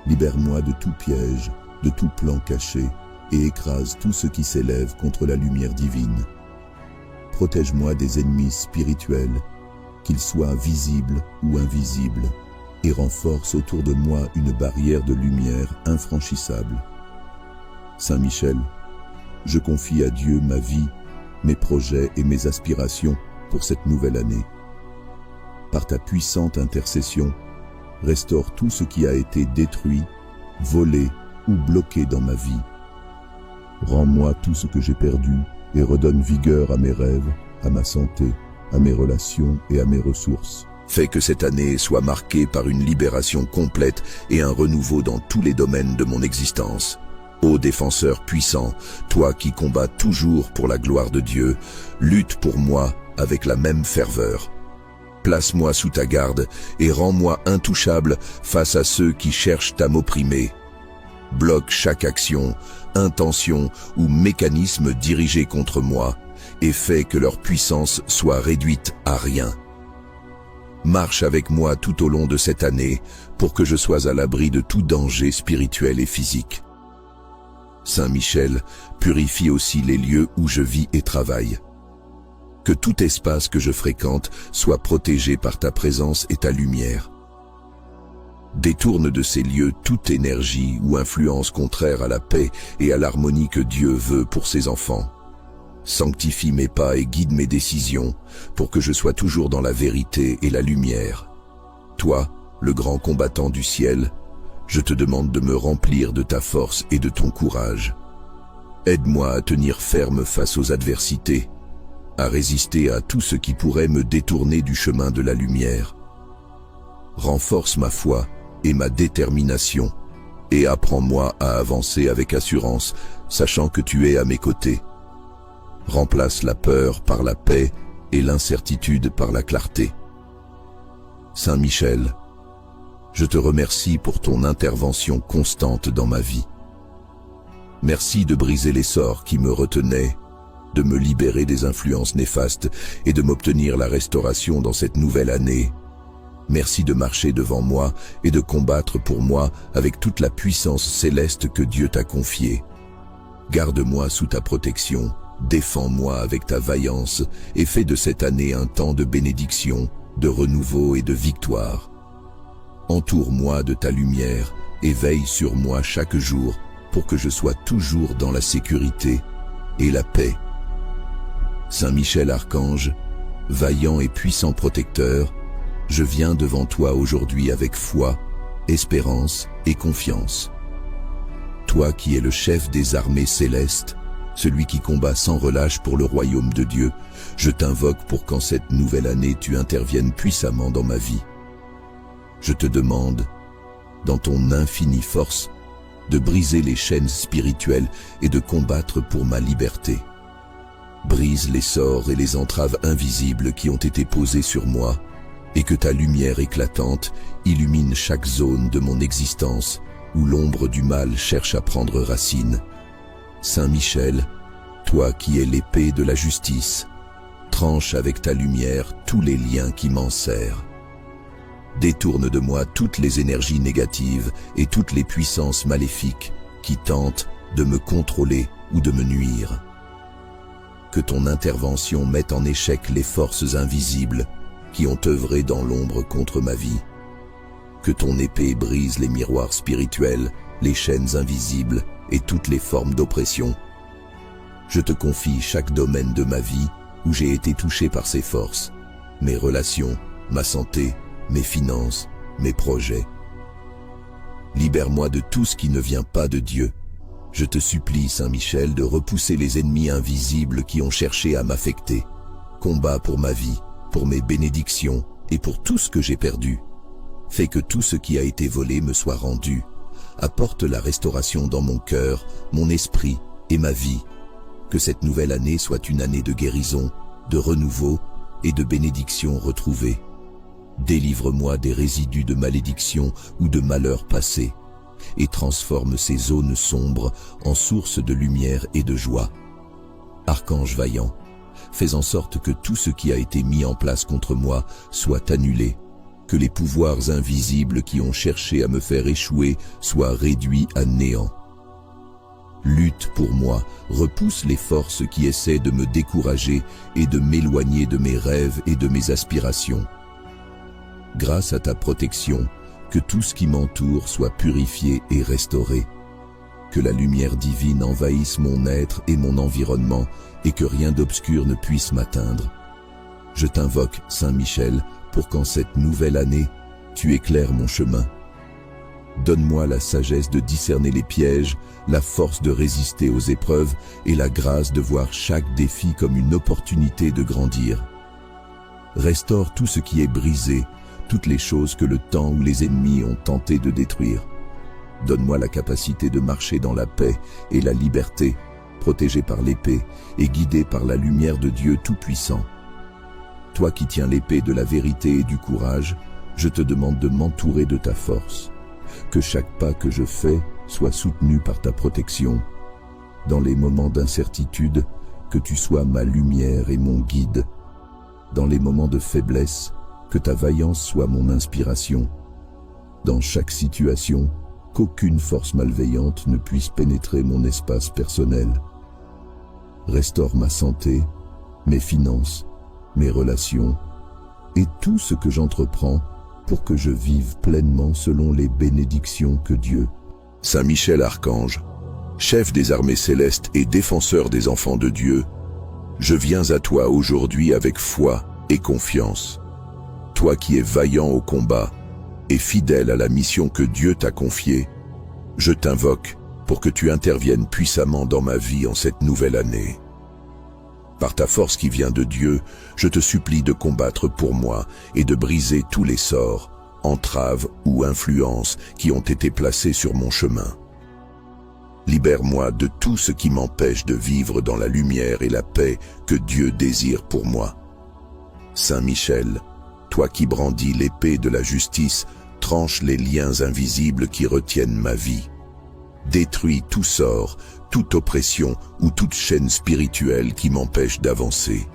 Libère-moi de tout piège, de tout plan caché, et écrase tout ce qui s'élève contre la lumière divine. Protège-moi des ennemis spirituels, qu'ils soient visibles ou invisibles, et renforce autour de moi une barrière de lumière infranchissable. Saint Michel, je confie à Dieu ma vie, mes projets et mes aspirations pour cette nouvelle année. Par ta puissante intercession, restaure tout ce qui a été détruit, volé ou bloqué dans ma vie. Rends-moi tout ce que j'ai perdu et redonne vigueur à mes rêves, à ma santé, à mes relations et à mes ressources. Fais que cette année soit marquée par une libération complète et un renouveau dans tous les domaines de mon existence. Ô défenseur puissant, toi qui combats toujours pour la gloire de Dieu, lutte pour moi avec la même ferveur. Place-moi sous ta garde et rends-moi intouchable face à ceux qui cherchent à m'opprimer. Bloque chaque action, intention ou mécanisme dirigé contre moi et fais que leur puissance soit réduite à rien. Marche avec moi tout au long de cette année pour que je sois à l'abri de tout danger spirituel et physique. Saint Michel, purifie aussi les lieux où je vis et travaille. Que tout espace que je fréquente soit protégé par ta présence et ta lumière. Détourne de ces lieux toute énergie ou influence contraire à la paix et à l'harmonie que Dieu veut pour ses enfants. Sanctifie mes pas et guide mes décisions pour que je sois toujours dans la vérité et la lumière. Toi, le grand combattant du ciel, je te demande de me remplir de ta force et de ton courage. Aide-moi à tenir ferme face aux adversités, à résister à tout ce qui pourrait me détourner du chemin de la lumière. Renforce ma foi et ma détermination, et apprends-moi à avancer avec assurance, sachant que tu es à mes côtés. Remplace la peur par la paix et l'incertitude par la clarté. Saint Michel, je te remercie pour ton intervention constante dans ma vie. Merci de briser les sorts qui me retenaient, de me libérer des influences néfastes et de m'obtenir la restauration dans cette nouvelle année. Merci de marcher devant moi et de combattre pour moi avec toute la puissance céleste que Dieu t'a confiée. Garde-moi sous ta protection, défends-moi avec ta vaillance et fais de cette année un temps de bénédiction, de renouveau et de victoire. Entoure-moi de ta lumière et veille sur moi chaque jour pour que je sois toujours dans la sécurité et la paix. Saint Michel Archange, vaillant et puissant protecteur, je viens devant toi aujourd'hui avec foi, espérance et confiance. Toi qui es le chef des armées célestes, celui qui combat sans relâche pour le royaume de Dieu, je t'invoque pour qu'en cette nouvelle année tu interviennes puissamment dans ma vie. Je te demande, dans ton infinie force, de briser les chaînes spirituelles et de combattre pour ma liberté. Brise les sorts et les entraves invisibles qui ont été posées sur moi, et que ta lumière éclatante illumine chaque zone de mon existence où l'ombre du mal cherche à prendre racine. Saint Michel, toi qui es l'épée de la justice, tranche avec ta lumière tous les liens qui m'enserrent. Détourne de moi toutes les énergies négatives et toutes les puissances maléfiques qui tentent de me contrôler ou de me nuire. Que ton intervention mette en échec les forces invisibles qui ont œuvré dans l'ombre contre ma vie. Que ton épée brise les miroirs spirituels, les chaînes invisibles et toutes les formes d'oppression. Je te confie chaque domaine de ma vie où j'ai été touché par ces forces, mes relations, ma santé, mes finances, mes projets. Libère-moi de tout ce qui ne vient pas de Dieu. Je te supplie, Saint Michel, de repousser les ennemis invisibles qui ont cherché à m'affecter. Combat pour ma vie, pour mes bénédictions et pour tout ce que j'ai perdu. Fais que tout ce qui a été volé me soit rendu. Apporte la restauration dans mon cœur, mon esprit et ma vie. Que cette nouvelle année soit une année de guérison, de renouveau et de bénédiction retrouvée. Délivre-moi des résidus de malédiction ou de malheur passé et transforme ces zones sombres en sources de lumière et de joie. Archange vaillant, fais en sorte que tout ce qui a été mis en place contre moi soit annulé, que les pouvoirs invisibles qui ont cherché à me faire échouer soient réduits à néant. Lutte pour moi, repousse les forces qui essaient de me décourager et de m'éloigner de mes rêves et de mes aspirations. Grâce à ta protection, que tout ce qui m'entoure soit purifié et restauré. Que la lumière divine envahisse mon être et mon environnement et que rien d'obscur ne puisse m'atteindre. Je t'invoque, Saint Michel, pour qu'en cette nouvelle année, tu éclaires mon chemin. Donne-moi la sagesse de discerner les pièges, la force de résister aux épreuves et la grâce de voir chaque défi comme une opportunité de grandir. Restaure tout ce qui est brisé, toutes les choses que le temps ou les ennemis ont tenté de détruire. Donne-moi la capacité de marcher dans la paix et la liberté, protégé par l'épée et guidé par la lumière de Dieu Tout-Puissant. Toi qui tiens l'épée de la vérité et du courage, je te demande de m'entourer de ta force. Que chaque pas que je fais soit soutenu par ta protection. Dans les moments d'incertitude, que tu sois ma lumière et mon guide. Dans les moments de faiblesse, que ta vaillance soit mon inspiration. Dans chaque situation, qu'aucune force malveillante ne puisse pénétrer mon espace personnel. Restaure ma santé, mes finances, mes relations et tout ce que j'entreprends pour que je vive pleinement selon les bénédictions que Dieu. Saint Michel Archange, chef des armées célestes et défenseur des enfants de Dieu, je viens à toi aujourd'hui avec foi et confiance. Toi qui es vaillant au combat et fidèle à la mission que Dieu t'a confiée, je t'invoque pour que tu interviennes puissamment dans ma vie en cette nouvelle année. Par ta force qui vient de Dieu, je te supplie de combattre pour moi et de briser tous les sorts, entraves ou influences qui ont été placés sur mon chemin. Libère-moi de tout ce qui m'empêche de vivre dans la lumière et la paix que Dieu désire pour moi. Saint Michel, toi qui brandis l'épée de la justice, tranche les liens invisibles qui retiennent ma vie. Détruis tout sort, toute oppression ou toute chaîne spirituelle qui m'empêche d'avancer.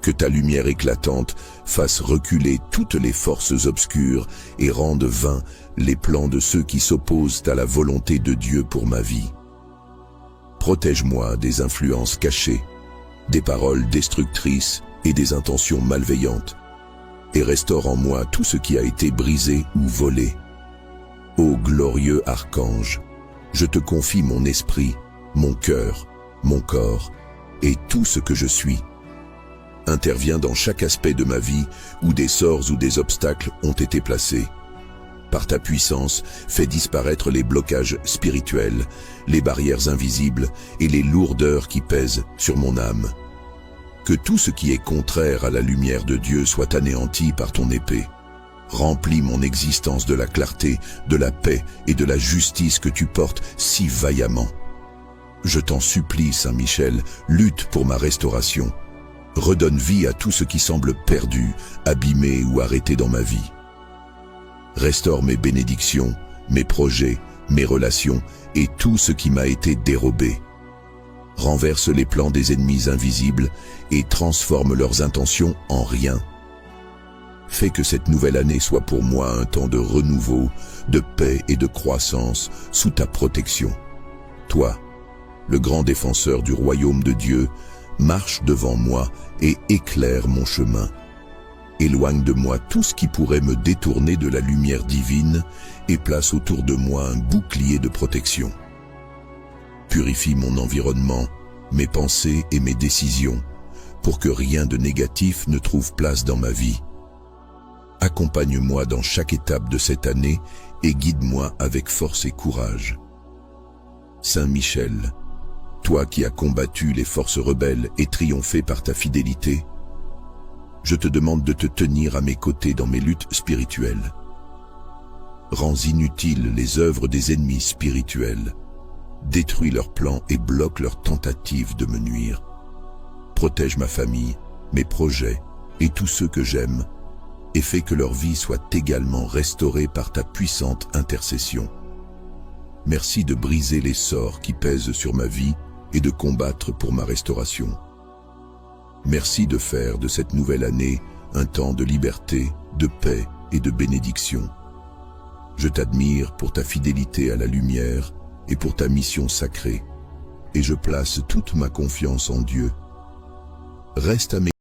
Que ta lumière éclatante fasse reculer toutes les forces obscures et rende vains les plans de ceux qui s'opposent à la volonté de Dieu pour ma vie. Protège-moi des influences cachées, des paroles destructrices et des intentions malveillantes, et restaure en moi tout ce qui a été brisé ou volé. Ô glorieux archange, je te confie mon esprit, mon cœur, mon corps et tout ce que je suis. Interviens dans chaque aspect de ma vie où des sorts ou des obstacles ont été placés. Par ta puissance, fais disparaître les blocages spirituels, les barrières invisibles et les lourdeurs qui pèsent sur mon âme. Que tout ce qui est contraire à la lumière de Dieu soit anéanti par ton épée. Remplis mon existence de la clarté, de la paix et de la justice que tu portes si vaillamment. Je t'en supplie, Saint Michel, lutte pour ma restauration. Redonne vie à tout ce qui semble perdu, abîmé ou arrêté dans ma vie. Restaure mes bénédictions, mes projets, mes relations et tout ce qui m'a été dérobé. Renverse les plans des ennemis invisibles et transforme leurs intentions en rien. Fais que cette nouvelle année soit pour moi un temps de renouveau, de paix et de croissance sous ta protection. Toi, le grand défenseur du royaume de Dieu, marche devant moi et éclaire mon chemin. Éloigne de moi tout ce qui pourrait me détourner de la lumière divine et place autour de moi un bouclier de protection. Purifie mon environnement, mes pensées et mes décisions, pour que rien de négatif ne trouve place dans ma vie. Accompagne-moi dans chaque étape de cette année et guide-moi avec force et courage. Saint Michel, toi qui as combattu les forces rebelles et triomphé par ta fidélité, je te demande de te tenir à mes côtés dans mes luttes spirituelles. Rends inutiles les œuvres des ennemis spirituels, détruis leurs plans et bloque leurs tentatives de me nuire. Protège ma famille, mes projets et tous ceux que j'aime, et fais que leur vie soit également restaurée par ta puissante intercession. Merci de briser les sorts qui pèsent sur ma vie et de combattre pour ma restauration. Merci de faire de cette nouvelle année un temps de liberté, de paix et de bénédiction. Je t'admire pour ta fidélité à la lumière et pour ta mission sacrée, et je place toute ma confiance en Dieu. Reste à mes